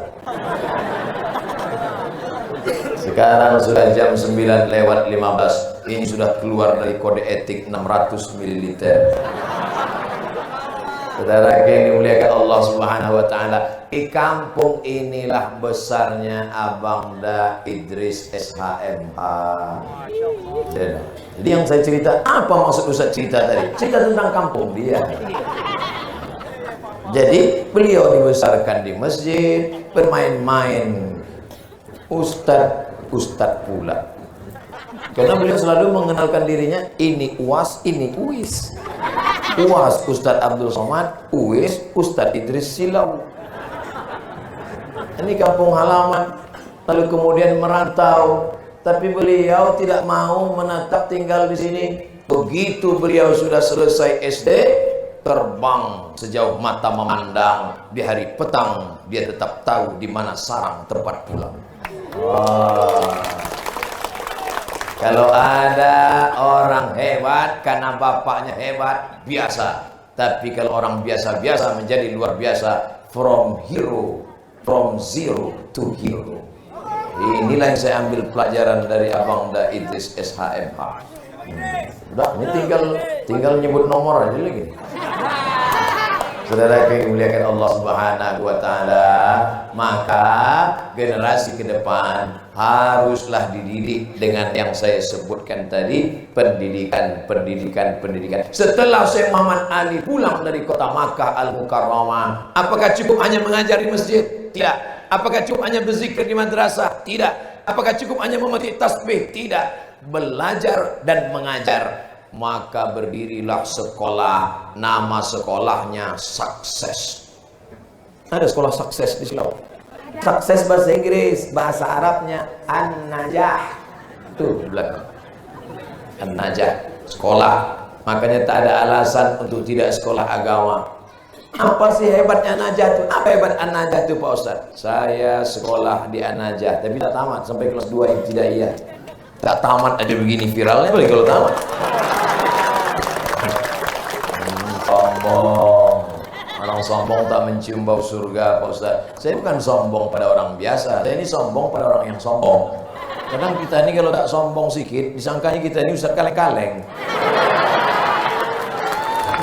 Sekarang sudah jam 9:15. Ini sudah keluar dari kode etik 600 ml. Saudara yang dimuliakan Allah Subhanahu wa Ta'ala, di kampung inilah besarnya Abang Da Idris SHMH. Jadi yang saya cerita, apa maksud Ustaz cerita tadi? Cerita tentang kampung dia. Jadi beliau dibesarkan di masjid, bermain-main. Ustadz pula, karena beliau selalu mengenalkan dirinya, ini UAS, ini UIS. UAS Ustadz Abdul Somad, UIS Ustadz Idris Silau. Ini kampung halaman, lalu kemudian merantau, tapi beliau tidak mau menetap tinggal di sini. Begitu beliau sudah selesai SD, terbang sejauh mata memandang. Di hari petang dia tetap tahu di mana sarang tempat pulang. Kalau ada orang hebat karena bapaknya hebat, biasa. Tapi kalau orang biasa-biasa menjadi luar biasa, from zero to hero. Inilah yang saya ambil pelajaran dari Abang Da Idris SHMH. Udah, ini tinggal nyebut nomor aja lagi. Saudara yang dimuliakan Allah Subhanahu wa Ta'ala, maka generasi ke depan haruslah dididik dengan yang saya sebutkan tadi, pendidikan. Setelah Syekh Muhammad Ali pulang dari kota Makkah Al-Mukarramah, apakah cukup hanya mengajar di masjid? Tidak. Apakah cukup hanya berzikir di madrasah? Tidak. Apakah cukup hanya memetik tasbih? Tidak. Belajar dan mengajar. Maka berdirilah sekolah, nama sekolahnya Sukses. Ada sekolah sukses di Solo. Sukses bahasa Inggris, bahasa Arabnya An-Najah. Tuh di belakang. An-Najah, sekolah. Makanya tak ada alasan untuk tidak sekolah agama. Apa sih hebatnya An-Najah itu? Apa hebat An-Najah itu Pak Ustaz? Saya sekolah di An-Najah, tapi tak tamat sampai kelas 2 ibtidaiyah. Tak tamat aja begini viralnya boleh kalau tamat. Sombong. Orang sombong tak mencium bau surga Pak Ustaz. Saya bukan sombong pada orang biasa, saya ini sombong pada orang yang sombong. Kadang kita ini kalau tak sombong sedikit, disangkanya kita ini Ustaz kaleng-kaleng.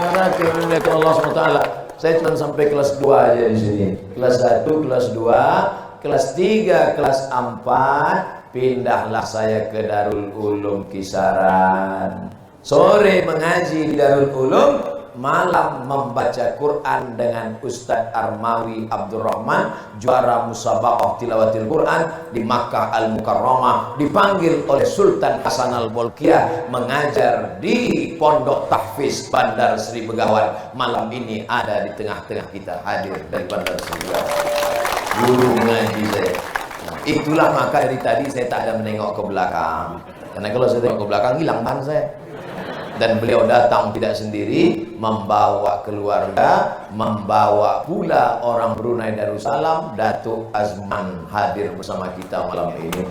Karena kemuliaan Allah SWT, saya cuma sampai kelas 2 aja di sini. Kelas 1, kelas 2, kelas 3, kelas 4, pindahlah saya ke Darul Ulum Kisaran. Sore mengaji di Darul Ulum, malam membaca Quran dengan Ustadz Armawi Abdurrahman, juara musabaqah tilawatil Quran di Makkah Al-Mukarramah, dipanggil oleh Sultan Hasan Al-Bolkiah mengajar di Pondok Tahfiz Bandar Sri Begawan. Malam ini ada di tengah-tengah kita, hadir dari Bandar Sri Begawan, guru mengaji saya. Nah, itulah maka dari tadi saya tak ada menengok ke belakang, karena kalau saya tengok ke belakang hilang bahan saya. Dan beliau datang tidak sendiri, membawa keluarga, membawa pula orang Brunei Darussalam. Datuk Azman hadir bersama kita malam ini.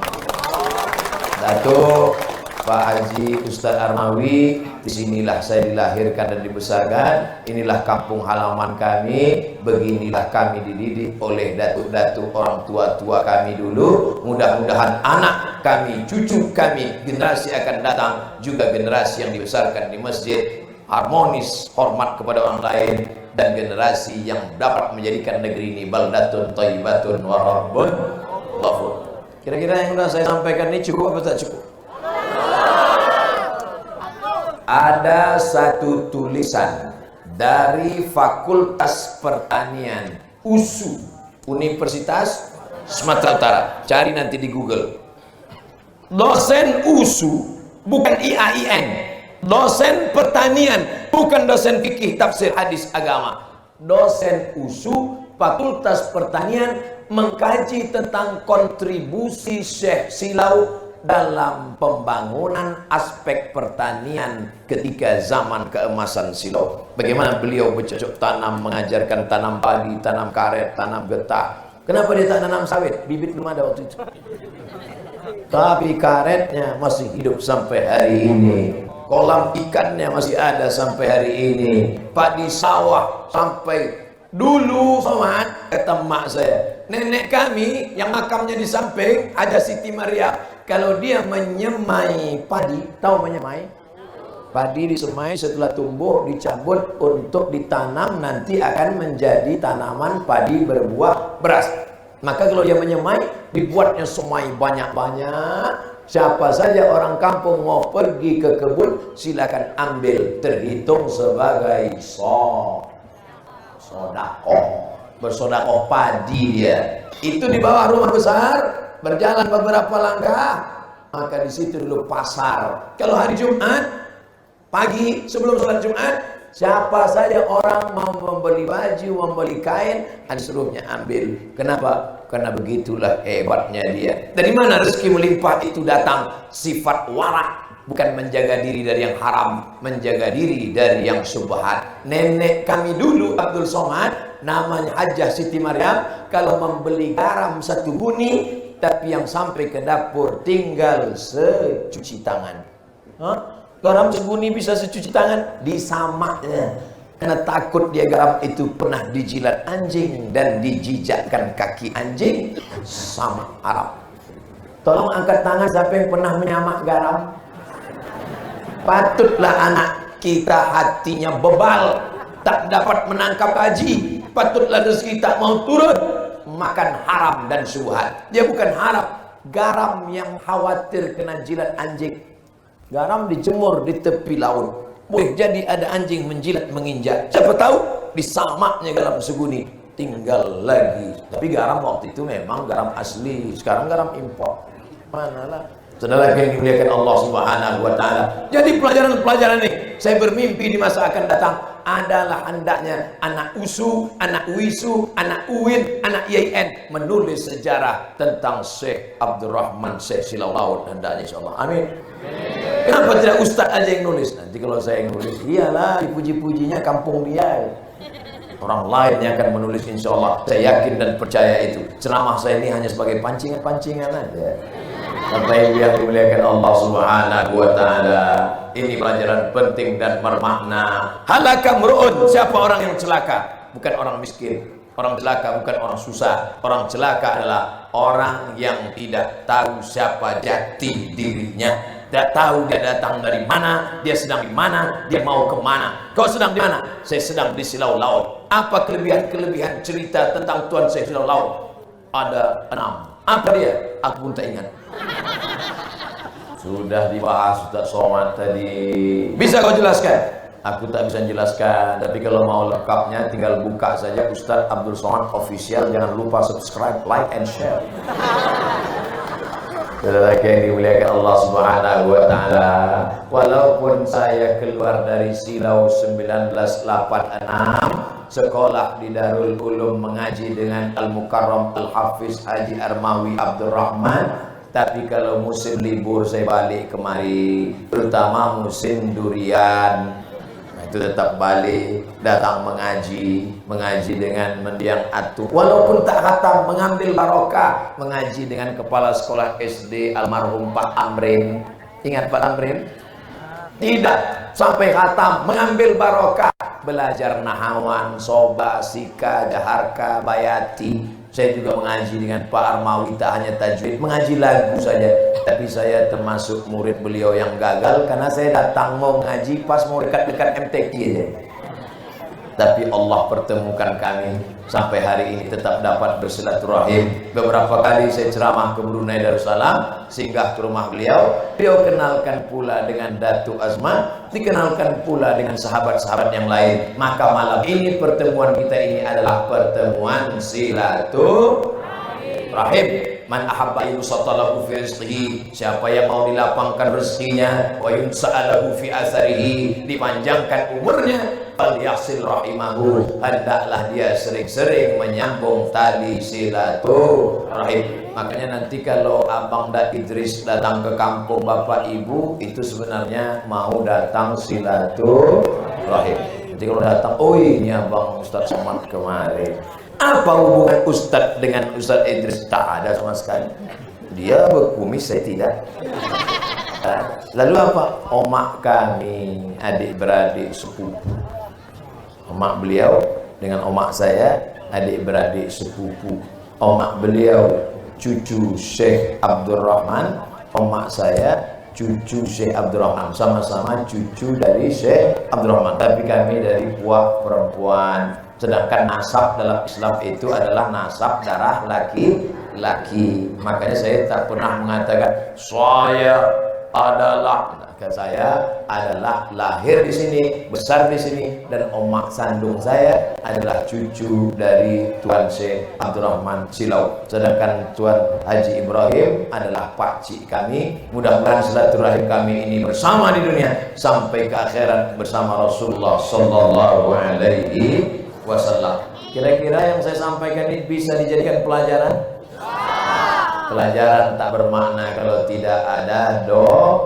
Datuk, Pak Haji Ustadz Armawi, disinilah saya dilahirkan dan dibesarkan. Inilah kampung halaman kami. Beginilah kami dididik oleh datuk-datuk orang tua-tua kami dulu. Mudah-mudahan anak kami, cucu kami, generasi akan datang juga generasi yang dibesarkan di masjid, harmonis, hormat kepada orang lain, dan generasi yang dapat menjadikan negeri ini baldatun thayyibatun wa rabbun ghafur. Kira-kira yang sudah saya sampaikan ini cukup apa tak cukup? Ada satu tulisan dari Fakultas Pertanian USU, Universitas Sumatera Utara. Cari nanti di Google. Dosen USU, bukan IAIN. Dosen pertanian, bukan dosen fikih tafsir hadis agama. Dosen USU, Fakultas Pertanian, mengkaji tentang kontribusi Syekh Silau dalam pembangunan aspek pertanian ketika zaman keemasan Silau. Bagaimana beliau bercocok tanam, mengajarkan tanam padi, tanam karet, tanam getah. Kenapa dia tak tanam sawit? Bibit belum ada waktu itu. Tapi karetnya masih hidup sampai hari ini. Kolam ikannya masih ada sampai hari ini. Padi sawah sampai dulu, somat, kata mak saya, nenek kami yang makamnya di samping ada Siti Maria. Kalau dia menyemai padi, tahu menyemai? Padi disemai, setelah tumbuh dicabut untuk ditanam, nanti akan menjadi tanaman padi berbuah beras. Maka kalau dia menyemai, dibuatnya semai banyak-banyak. Siapa saja orang kampung mau pergi ke kebun, silakan ambil, terhitung sebagai sodakoh, bersodakoh padi dia. Itu di bawah rumah besar. Berjalan beberapa langkah, maka di situ dulu pasar. Kalau hari Jumat pagi sebelum sholat Jumat, siapa saja orang mau membeli baju, membeli kain, disuruhnya ambil. Kenapa? Karena begitulah hebatnya dia. Dari mana rezeki melimpah itu datang? Sifat warak, bukan menjaga diri dari yang haram, menjaga diri dari yang subhat. Nenek kami dulu Abdul Somad, namanya Hajjah Siti Maryam, kalau membeli garam satu buni, tapi yang sampai ke dapur tinggal secuci tangan. Garam sebuni bisa secuci tangan? Disamaknya. Karena takut dia garam itu pernah dijilat anjing dan dijijakkan kaki anjing, sama haram. Tolong angkat tangan siapa yang pernah menyamak garam. Patutlah anak kita hatinya bebal, tak dapat menangkap gaji. Patutlah rezeki tak mau turun, makan haram dan syubhat. Dia bukan haram, garam yang khawatir kena jilat anjing. Garam dijemur di tepi laut, boleh jadi ada anjing menjilat, menginjak. Siapa tahu disamaknya garam seguni, tinggal lagi. Tapi garam waktu itu memang garam asli, sekarang garam impor. Manalah. Saudara yang dimuliakan Allah Subhanahu wa taala. Jadi pelajaran-pelajaran ini saya bermimpi di masa akan datang adalah hendaknya anak USU, anak UISU, anak UIN, anak IAIN menulis sejarah tentang Syekh Abdurrahman Syekh Silau Laut, hendaknya insyaallah. Amin. Kenapa tidak Ustaz aja yang nulis? Nanti kalau saya yang nulis, iyalah dipuji-pujinya kampung dia. Orang lain yang akan menulis, insya Allah. Saya yakin dan percaya itu. Ceramah saya ini hanya sebagai pancingan-pancingan aja. Bapak Ibu yang dimuliakan Allah Subhanahu wa Ta'ala, ini pelajaran penting dan bermakna. Halaka mru'un, siapa orang yang celaka? Bukan orang miskin. Orang celaka bukan orang susah. Orang celaka adalah orang yang tidak tahu siapa jati dirinya. Tidak tahu dia datang dari mana, dia sedang di mana, dia mau kemana. Kau sedang di mana? Saya sedang di Silau Laut. Apa kelebihan cerita tentang Tuhan saya Silau Laut? Ada 6. Apa dia? Aku pun tak ingat. Sudah dibahas Ustaz Somad tadi. Bisa kau jelaskan? Aku tak bisa jelaskan. Tapi kalau mau lengkapnya tinggal buka saja Ustaz Abdul Somad Official. Jangan lupa subscribe, like, and share. Saudara yang dimuliakan Allah Subhanahu wa Ta'ala, walaupun saya keluar dari Silau 1986, sekolah di Darul Ulum mengaji dengan Al-Mukarram Al-Hafiz Haji Armawi Abdurrahman, tapi kalau musim libur saya balik kemari, terutama musim durian, itu tetap balik, datang mengaji dengan mendiang atu. Walaupun tak khatam, mengambil barokah, mengaji dengan kepala sekolah SD almarhum Pak Amrin. Ingat Pak Amrin? Tidak sampai khatam, mengambil barokah, belajar nahawan, soba, sika, daharka, bayati. Saya juga mengaji dengan Pak Armawi, tak hanya tajwid, mengaji lagu saja. Tapi saya termasuk murid beliau yang gagal karena saya datang mau ngaji pas mau dekat-dekat MTQ aja. Tapi Allah pertemukan kami sampai hari ini tetap dapat bersilaturahim. Beberapa kali saya ceramah ke Brunei Darussalam, singgah ke rumah beliau. Beliau kenalkan pula dengan Datuk Azman, dikenalkan pula dengan sahabat-sahabat yang lain. Maka malam ini pertemuan kita ini adalah pertemuan silaturahim. Man ahabba yusatalahu fi rizqihi, siapa yang mau dilapangkan rezekinya, wa yunsa'alahu fi atharihi, dipanjangkan umurnya, falyasil rahimahu, hendaklah dia sering-sering menyambung tali silaturahim. Makanya nanti kalau Abang Da Idris datang ke kampung Bapak Ibu, itu sebenarnya mau datang silaturahim. Nanti kalau datang, oh ini Abang Ustaz Somad kemarin. Apa hubungan Ustadz dengan Ustadz Idris? Tak ada sama sekali. Dia berkumis, saya tidak. Lalu apa? Omak kami, adik-beradik sepupu. Omak beliau dengan omak saya, adik-beradik sepupu. Omak beliau cucu Syekh Abdurrahman, omak saya cucu Syekh Abdurrahman. Sama-sama cucu dari Syekh Abdurrahman. Tapi kami dari puak perempuan. Sedangkan nasab dalam Islam itu adalah nasab darah laki-laki. Makanya saya tak pernah mengatakan saya adalah lahir di sini, besar di sini, dan omak sandung saya adalah cucu dari Tuan Syekh Abdurrahman Silau. Sedangkan Tuan Haji Ibrahim adalah pakcik kami. Mudah-mudahan silaturahim kami ini bersama di dunia sampai ke akhirat bersama Rasulullah Sallallahu Alaihi Wasallam. Kira-kira yang saya sampaikan ini bisa dijadikan pelajaran? Pelajaran tak bermakna kalau tidak ada doa.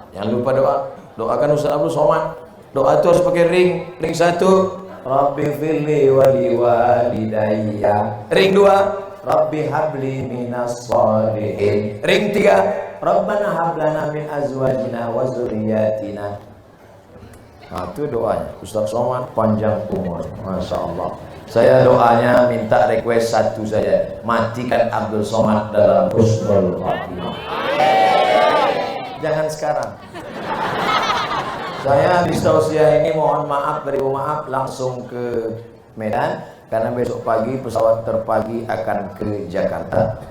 Jangan lupa doa. Doakan Ustaz Abdul Somad. Doa itu harus pakai ring. Ring 1, Rabbi firli wali walidayya. Ring 2, Rabbi habli minas sholihin. Ring 3, Rabbana hablana min azwajina wa zurriyatina. Nah, itu doanya Ustaz Somad panjang umur, Masya Allah. Saya doanya minta request satu saja, matikan Abdul Somad dalam husnul khatimah. Jangan sekarang. Saya di Tausiah ini mohon maaf, beri maaf langsung ke Medan karena besok pagi pesawat terpagi akan ke Jakarta.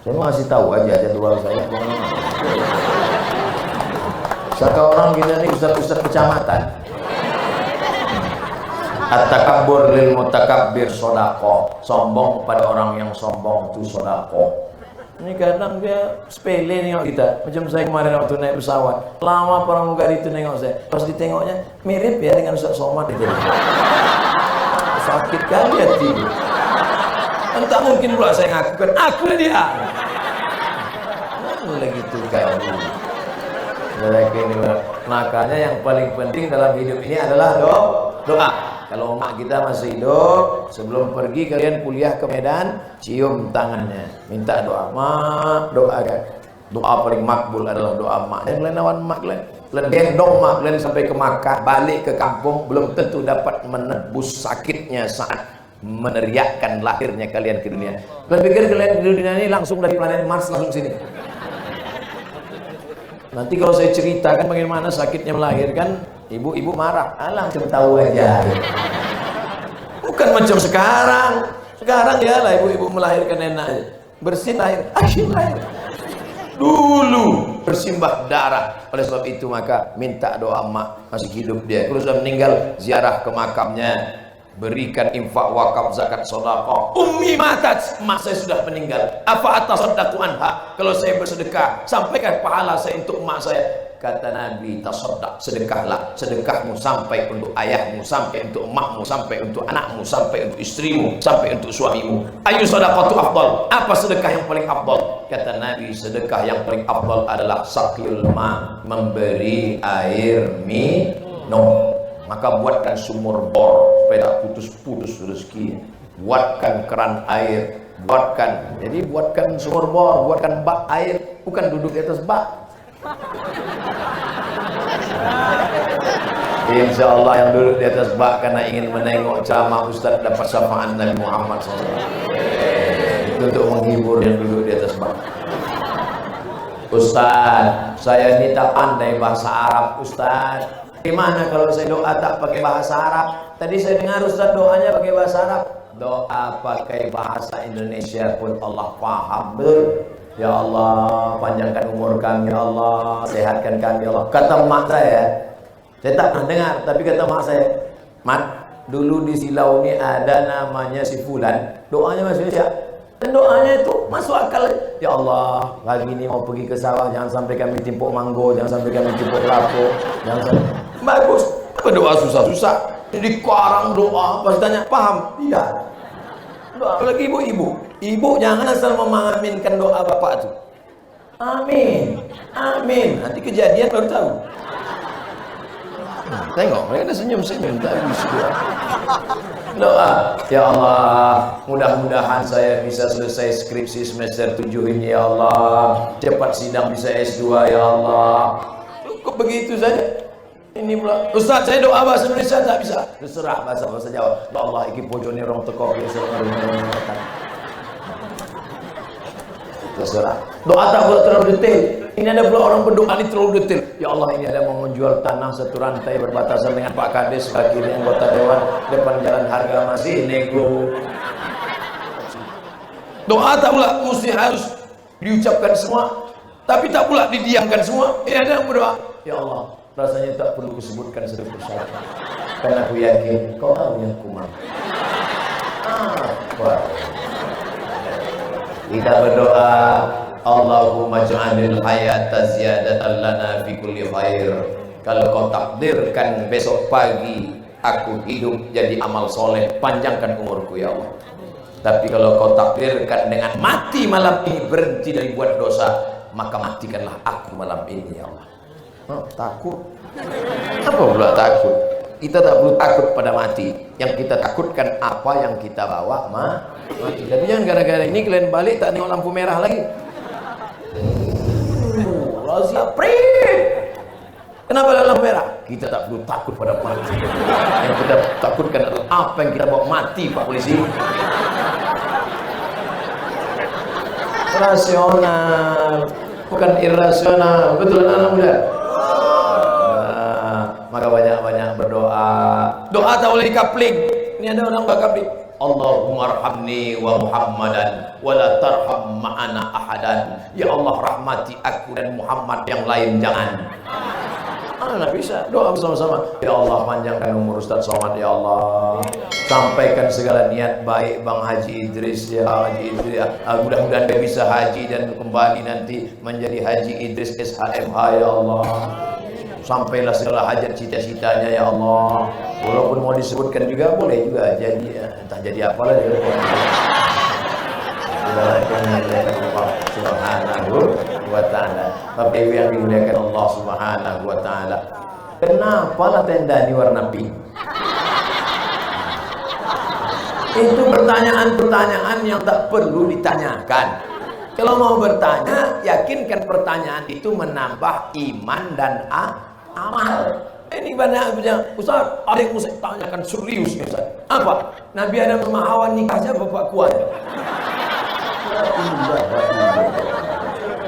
Saya mau kasih tahu aja jadwal saya. Saka orang kita ini ustaz-ustaz kecamatan. At-takabbur lil mutakabbir sodako. Sombong pada orang yang sombong itu sodako. Ini kadang dia sepele nengok kita. Macam saya kemarin waktu naik pesawat, lama pramuka itu nengok saya. Pas ditengoknya mirip ya dengan Ustaz Somad itu. Sakit kali hati. Entah mungkin pula saya ngakukan aku dia. lagi tuh kamu. Makanya yang paling penting dalam hidup ini adalah doa. Kalau emak kita masih hidup, sebelum pergi kalian kuliah ke Medan, cium tangannya, minta doa. Mak, doakan. Doa paling makbul adalah doa emak. Dan kalian lawan emak kalian, kalian gendong emak kalian sampai ke Makkah, balik ke kampung, belum tentu dapat menebus sakitnya saat meneriakkan lahirnya kalian ke dunia. Kalian pikir kalian di dunia ini langsung dari planet Mars langsung sini? Nanti kalau saya ceritakan bagaimana sakitnya melahirkan, ibu-ibu marah. Alah, cuma tahu aja. Bukan macam sekarang. Sekarang ya lah ibu-ibu melahirkan enak. Bersin lahir, asyik lahir. Dulu bersimbah darah. Oleh sebab itu maka minta doa emak masih hidup dia. Kalau sudah meninggal, ziarah ke makamnya. Berikan infak, wakaf, zakat, sedekah. Ummi matat, emak saya sudah meninggal. Apa atasaddaqu anha? Kalau saya bersedekah, sampaikan pahala saya untuk emak saya. Kata Nabi, tasaddaq, sedekahlah. Sedekahmu sampai untuk ayahmu, sampai untuk emakmu, sampai untuk anakmu, sampai untuk istrimu, sampai untuk suamimu. Ayu sadaqatu afdal. Apa sedekah yang paling afdal? Kata Nabi, sedekah yang paling afdal adalah saqil ma, memberi air minum. Maka buatkan sumur bor supaya tak putus-putus rezeki. Buatkan keran air, buatkan sumur bor, buatkan bak air, bukan duduk di atas bak. Insya Allah yang duduk di atas bak karena ingin menengok ceramah Ustaz dapat syafaat Nabi Muhammad SAW. Itu untuk menghibur yang duduk di atas bak. Ustaz, saya ini tak pandai bahasa Arab Ustaz. Gimana kalau saya doa tak pakai bahasa Arab? Tadi saya dengar Ustaz doanya pakai bahasa Arab. Doa pakai bahasa Indonesia pun Allah paham. Ya Allah, panjangkan umur kami ya Allah, sehatkan kami ya Allah. Kata mak saya tak pernah dengar, tapi kata mak saya, mat, dulu di Silau ini ada namanya si Fulan, doanya masih siap. Dan doanya itu masuk akal. Ya Allah, pagi ini mau pergi ke sawah, jangan sampai kami timpuk manggo, jangan sampai kami timpuk kelapa, jangan sampai. Bagus. Apa doa susah-susah? Jadi karang doa, pas tanya, paham? Tidak. Doa lagi ibu-ibu. Ibu jangan asal mengaminkan doa bapak itu. Amin. Amin. Nanti kejadian baru tahu. Tengok, mereka ada senyum-senyum tak bisa doa. Ya Allah, mudah-mudahan saya bisa selesai skripsi semester 7 ini ya Allah. Cepat sidang bisa S2 ya Allah. Cukup begitu saja. Ini pula, Ustaz saya doa bahasa Indonesia tak bisa. Terserah bahasa Jawa. Ya Allah, iki pojone orang teko biasa. Terserah. Doa tak pula terlalu detail. Ini ada pula orang berdoa ini terlalu detail. Ya Allah, ini ada mau menjual tanah satu rantai berbatasan dengan Pak Kades, kiri anggota dewan, depan jalan harga masih nego. Doa tak pula mesti harus diucapkan semua, tapi tak pula didiamkan semua. Ini ada yang berdoa. Ya Allah, rasanya tak perlu disebutkan satu persatu, karena aku yakin kau tahu yang kumam. Kita berdoa, Allahumma ja'alil hayata ziyadatan lana fi kulli khair. Kalau kau takdirkan besok pagi aku hidup jadi amal soleh, panjangkan umurku ya Allah. Tapi kalau kau takdirkan dengan mati malam ini, berhenti dari buat dosa, maka matikanlah aku malam ini ya Allah. Takut? Apa pula takut? Kita tak perlu takut pada mati. Yang kita takutkan apa yang kita bawa mati. Tapi jangan gara-gara ini kalian balik tak tengok lampu merah lagi. Razia prit. Kenapa ada lampu merah? Kita tak perlu takut pada mati. Yang kita takutkan adalah apa yang kita bawa mati, Pak Polisi. Rasional, bukan irasional. Betul anak muda? Maka banyak-banyak berdoa. Doa tak boleh dikapling. Ini ada orang berkapling. Allahumma arhamni wa Muhammadan wa la tarham ma'ana ahadan. Ya Allah, rahmati aku dan Muhammad, yang lain jangan. Mana bisa doa bersama-sama. Ya Allah, panjangkan umur Ustaz Somad ya Allah. Sampaikan segala niat baik Bang Haji Idris ya Haji Idris. Mudah-mudahan dia bisa haji dan kembali nanti menjadi Haji Idris SHMH ya Allah. Sampailah segala hajat cita-citanya ya Allah. Walaupun mau disebutkan juga boleh juga, jadi entah jadi apalah dia. Subhanahu wa ta'ala. Bapak Ibu yang dimuliakan Allah Subhanahu wa taala. Kenapa lah tenda ini warna pink? Itu pertanyaan-pertanyaan yang tak perlu ditanyakan. Kalau mau bertanya, yakinkan pertanyaan itu menambah iman dan amal. Ini banyak bilang, Ustaz, ada yang saya tanyakan serius Ustaz. Apa? Nabi Adam sama Hawa nikahnya bapak kuat.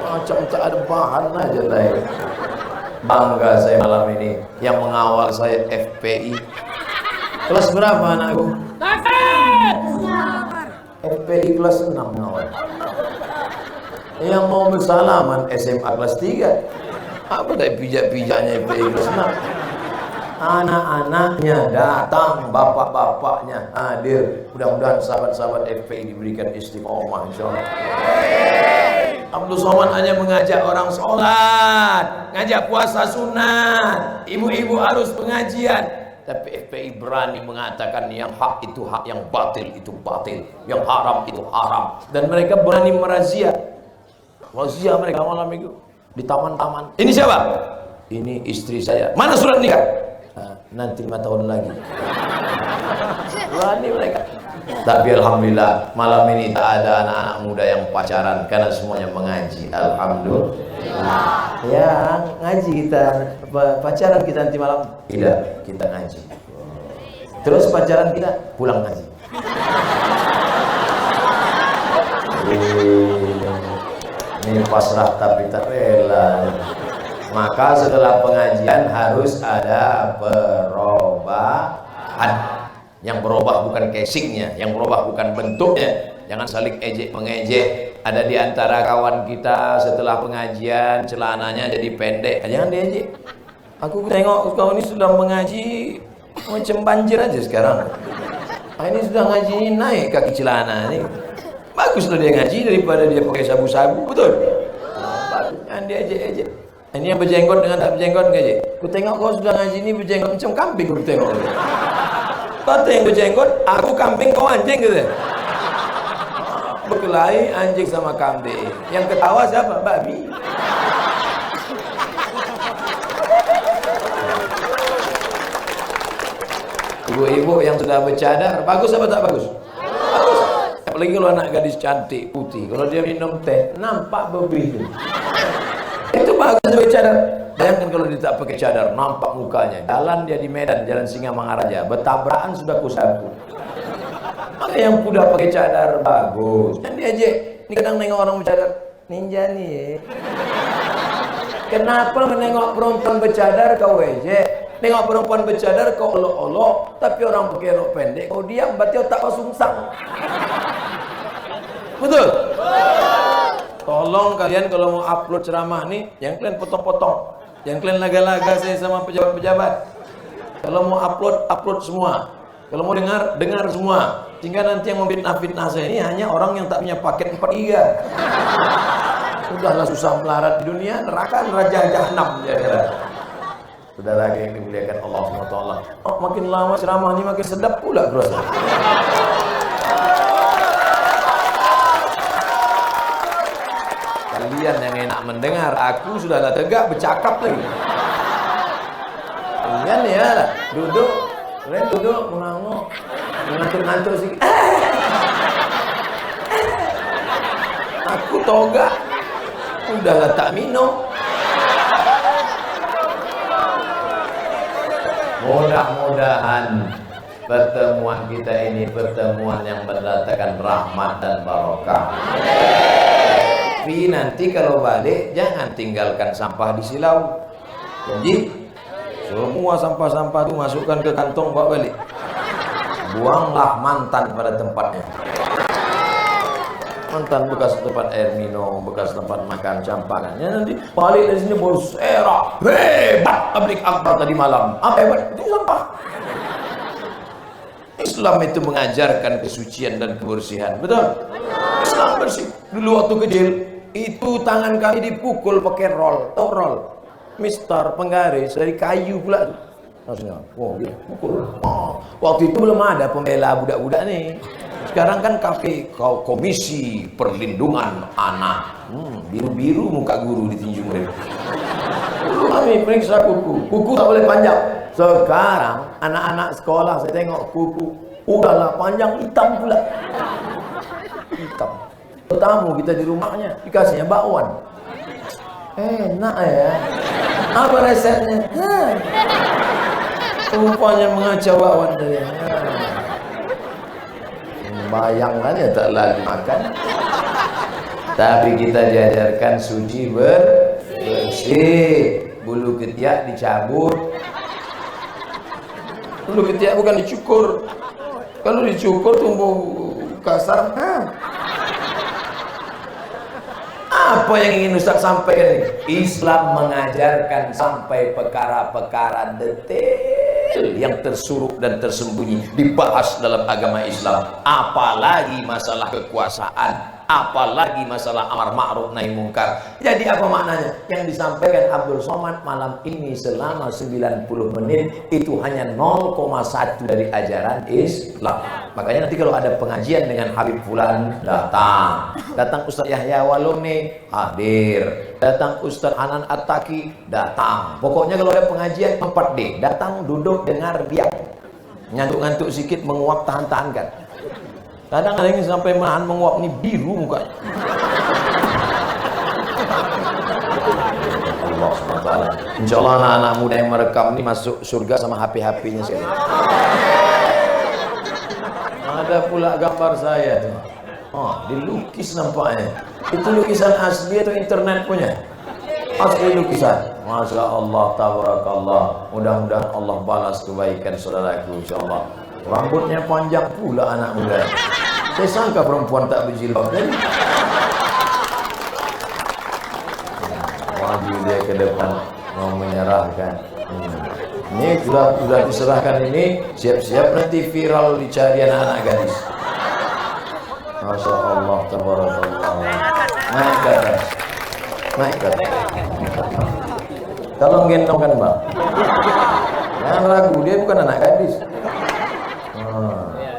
Macam tak ada bahan aja lah. Bangga saya malam ini yang mengawal saya FPI. Kelas berapa anakku? FPI kelas 6 mengawal. Yang mau bersalaman SMA kelas 3. Apa dari pijak-pijaknya FPI kelas 6? Anak-anaknya datang, bapak-bapaknya hadir. Mudah-mudahan sahabat-sahabat FPI diberikan istiqomah insyaallah. Abdul Somad hanya mengajak orang sholat, ngajak puasa sunat, ibu-ibu harus pengajian. Tapi FPI berani mengatakan yang hak itu hak, yang batil itu batil, yang haram itu haram. Dan mereka berani merazia. Razia mereka malam itu di taman-taman. Ini siapa? Ini istri saya. Mana surat nikah? Nanti 5 tahun lagi. Berani mereka. Tapi alhamdulillah malam ini tak ada anak-anak muda yang pacaran karena semuanya mengaji. Alhamdulillah. Ya ngaji kita, pacaran kita nanti malam. Tidak, kita ngaji. Terus pacaran kita pulang ngaji. Ini pasrah tapi tak rela. Maka setelah pengajian harus ada perubahan. Yang berubah bukan casingnya, yang berubah bukan bentuknya. Jangan saling ejek mengejek. Ada di antara kawan kita setelah pengajian celananya jadi pendek. Jangan diejek. Aku tengok kau ini sudah mengaji macam banjir aja sekarang. Ini sudah ngaji naik kaki celana ini. Baguslah dia ngaji daripada dia pakai sabu-sabu, betul? Bagus. Jangan diejek-ejek. Ini yang berjenggot dengan tak berjenggot ngejek. Aku tengok kau sudah ngaji ini berjenggot macam kambing aku tengok. Kata yang berjenggot, aku kambing, kau anjing gitu. Berkelahi anjing sama kambing. Yang ketawa siapa? Babi. Ibu-ibu yang sudah bercadar, bagus apa tak bagus? Bagus. Apalagi kalau anak gadis cantik, putih. Kalau dia minum teh, nampak berbeda. Itu bagus bercadar. Bayangkan kalau dia tak pakai cadar, nampak mukanya. Jalan dia di Medan, jalan Singamangaraja, bertabrakan sudah kusabu. Maka yang udah pakai cadar bagus. Dan dia aja, ini kadang nengok orang bercadar, ninja nih. Kenapa menengok perempuan bercadar kau ejek? Nengok perempuan bercadar kau olok-olok, tapi orang pakai rok pendek kau diam, berarti otak kau sungsang. Betul? Tolong kalian kalau mau upload ceramah nih, yang kalian potong-potong. Yang kalian laga-laga saya sama pejabat-pejabat. Kalau mau upload semua. Kalau mau dengar semua. Sehingga nanti yang memfitnah saya ini hanya orang yang tak punya paket 4 giga. Sudahlah susah melarat di dunia, neraka raja jahanam ya. Sudah lagi yang dimuliakan Allah SWT. Oh, makin lama ceramah ini makin sedap pula bro. Kalian yang enak mendengar, aku sudah tak tegak bercakap lagi. Kalian ya, kalian duduk mengangguk, ngantuk-ngantuk sikit. Aku toga, udah tak minum. Mudah-mudahan pertemuan kita ini pertemuan yang mendatangkan rahmat dan barokah. Tapi nanti kalau balik jangan tinggalkan sampah di silau. Jadi semua sampah-sampah itu masukkan ke kantong bawa balik. Buanglah mantan pada tempatnya. Mantan bekas tempat air minum, bekas tempat makan campakannya, nanti balik dari sini bersera. Hebat tablik akbar tadi malam. Apa hebat? Itu sampah. Islam itu mengajarkan kesucian dan kebersihan. Betul? Islam bersih. Dulu waktu kecil itu tangan kami dipukul pakai roll, tahu roll, mister penggaris dari kayu pula. Maksudnya, oh dia pukul. Oh, waktu itu belum ada pembela budak-budak nih. Sekarang kan komisi perlindungan anak. Biru-biru muka guru ditinju murid. Dulu kami periksa kuku tak boleh panjang. Sekarang anak-anak sekolah saya tengok kuku udahlah panjang, hitam pula. Hitam. Tamu kita di rumahnya dikasihnya bakwan. Enak ya. Apa resepnya? Rupanya mengacau bakwan dari. Bayangkan ya tak lagi makan. Tapi kita diajarkan suci bersih. Bulu ketiak dicabut. Bulu ketiak bukan dicukur. Kalau dicukur tumbuh kasar. Apa yang ingin Ustaz sampaikan? Islam mengajarkan sampai perkara-perkara detail yang tersuruh dan tersembunyi dibahas dalam agama Islam. Apalagi masalah kekuasaan, apalagi masalah amar ma'ruf nahi mungkar. Jadi apa maknanya? Yang disampaikan Abdul Somad malam ini selama 90 menit itu hanya 0,1 dari ajaran Islam. Makanya nanti kalau ada pengajian dengan Habib Fulan, datang Ustaz Yahya Waluni hadir, datang Ustaz Hanan At-Taki datang. Pokoknya kalau ada pengajian 4D, datang, duduk, dengar, diam. Ngantuk-ngantuk sikit, menguap, tahan-tahan kan. Kadang ada yang sampai menahan menguap, ini biru mukanya. Allah SWT. Insya Allah anak-anak muda yang merekam ini masuk surga sama HP-HP-nya sekali. Ada pula gambar saya tuh. Dilukis nampaknya. Itu lukisan asli atau internet punya? Asli lukisan. Masya Allah, tabarakallah. Mudah-mudahan Allah balas kebaikan saudaraku, insya Allah. Rambutnya panjang pula anak muda. Saya sangka perempuan tak berjilbab. Maju dia ke depan mau menyerahkan. Ini sudah diserahkan ini, siap-siap nanti viral dicari anak-anak gadis. Masya Allah, tabarakallah. Naik ke atas. Naik ke atas. Tolong gendongkan bang. Jangan ragu, dia bukan anak gadis.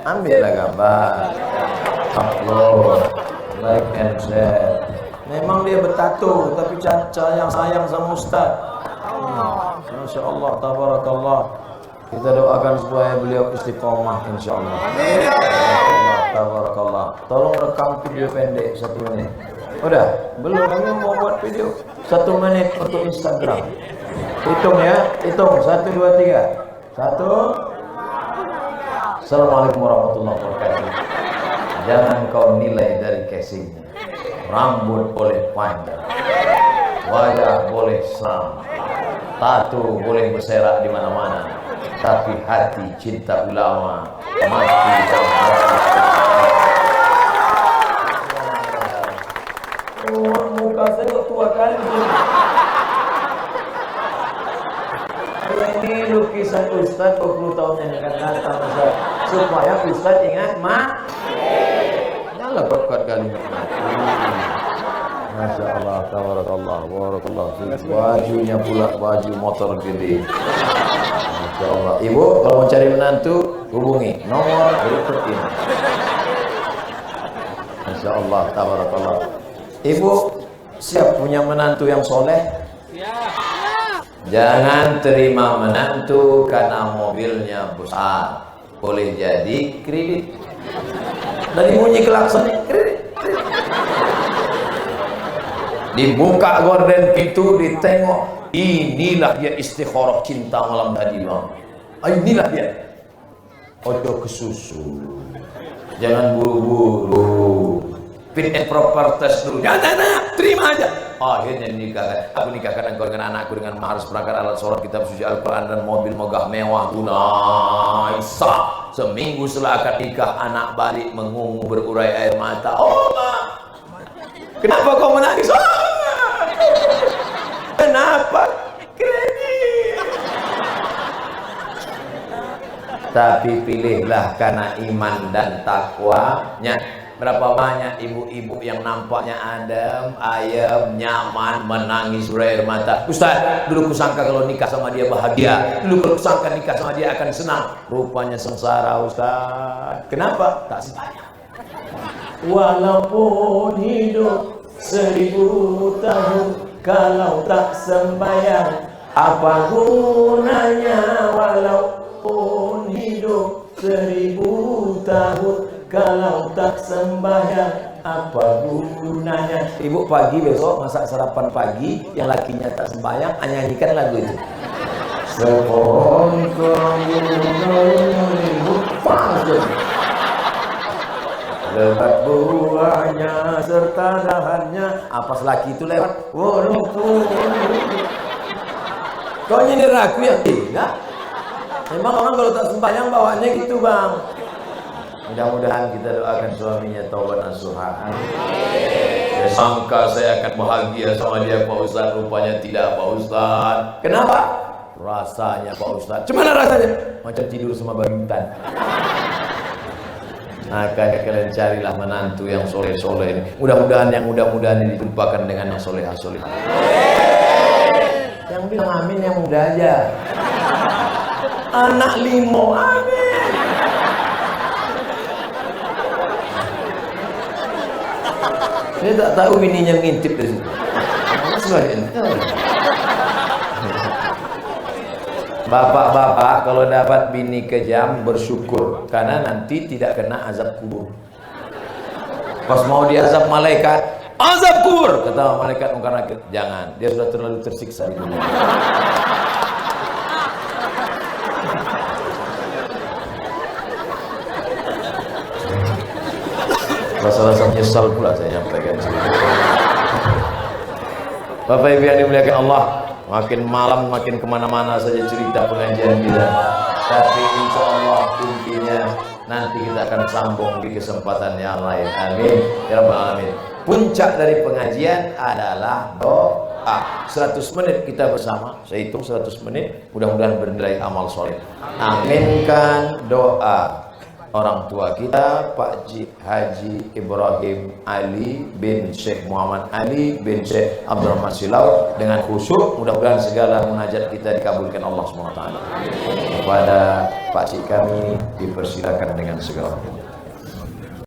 Ambillah gambar, upload, like and share. Memang dia bertato, tapi sayang sama Ustaz. Masya Allah, tabarakallah. Kita doakan supaya beliau istiqomah, insya Allah. Tabarakallah. Tolong rekam video pendek 1 menit. Udah, belum kami mau buat video 1 menit untuk Instagram. Hitung ya, hitung 1, 2, 3. 1. Assalamualaikum warahmatullahi wabarakatuh. Jangan kau nilai dari casingnya. Rambut boleh panjang, wajah boleh seram, tato boleh berserak di mana-mana, tapi hati cinta ulama mati dalam muka saya tua kali. Ini lukisan Ustaz 20 tahun yang akan datang, supaya Ustaz ingat nyala berkat kali. Masya Allah, tabarakallah, barakallah. Bajunya pula baju motor gede. Masya Allah. Ibu kalau mau cari menantu hubungi nomor berikut ini. Masya Allah, tabarakallah. Ibu siap punya menantu yang soleh? Jangan terima menantu karena mobilnya besar, boleh jadi kredit. Dari bunyi klaksonnya kredit. Dibuka gorden pintu, ditengok, inilah dia istikharah cinta malam tadi bang. Inilah dia. Ojo kesusu, jangan buru-buru. Fit and proper test dulu. Jangan, terima aja. Akhirnya nikahkan. Aku nikahkan engkau dengan anakku dengan mahar seperangkat alat sholat, kitab suci Al-Quran dan mobil megah mewah tunai sah. Seminggu setelah akad nikah, anak balik mengungu berurai air mata. Oh ma, kenapa kau menangis? Oh, kenapa? Kredit. Tapi pilihlah karena iman dan takwanya. Berapa banyak ibu-ibu yang nampaknya adem, ayem, nyaman, menangis berair mata. Ustaz, dulu kusangka kalau nikah sama dia bahagia. Dulu kalau kusangka nikah sama dia akan senang. Rupanya sengsara Ustaz. Kenapa? Tak sebanyak. walaupun hidup 1000 tahun, kalau tak sembahyang apa gunanya? Walaupun hidup 1000 tahun, kalau tak sembahyang apa gunanya? Ibu pagi besok masak sarapan pagi, yang lakinya tak sembahyang, nyanyikan lagu itu. Sepohon kemuliaan lebat buahnya serta dahannya. Apa selaki itu lewat? Kau nyindir aku ya? Tidak. Memang orang kalau tak sembahyang bawaannya gitu bang. Mudah-mudahan kita doakan suaminya taubat nasuha. Saya sangka saya akan bahagia sama dia Pak Ustaz, rupanya tidak Pak Ustaz. Kenapa? Rasanya Pak Ustaz. Gimana rasanya? Macam tidur sama babi hutan. Makanya kalian carilah menantu yang soleh-soleh ini. Mudah-mudahan yang mudah-mudahan ini dilupakan dengan yang soleh-soleh. Yang bilang amin yang muda aja. Anak 5 amin. Saya tak tahu bininya ngintip dari situ. Bapak-bapak kalau dapat bini kejam bersyukur, karena nanti tidak kena azab kubur. Pas mau diazab malaikat, azab kubur, kata malaikat mungkar nakir, jangan, dia sudah terlalu tersiksa di dunia. Rasa-rasa menyesal pula saya nyampaikan. Bapak Ibu yang dimuliakan Allah, makin malam makin kemana-mana saja cerita pengajian kita. Tapi insya Allah intinya nanti kita akan sambung di kesempatan yang lain. Amin ya rabbal alamin. Puncak dari pengajian adalah doa. 100 menit kita bersama. Saya hitung 100 menit. Mudah-mudahan bernilai amal soleh. Aminkan doa orang tua kita, Pak Haji Ibrahim Ali bin Syekh Muhammad Ali bin Syekh Abdurrahman Silau, dengan khusyuk. Mudah-mudahan segala munajat kita dikabulkan Allah SWT. Kepada Pak Cik kami dipersilakan dengan segala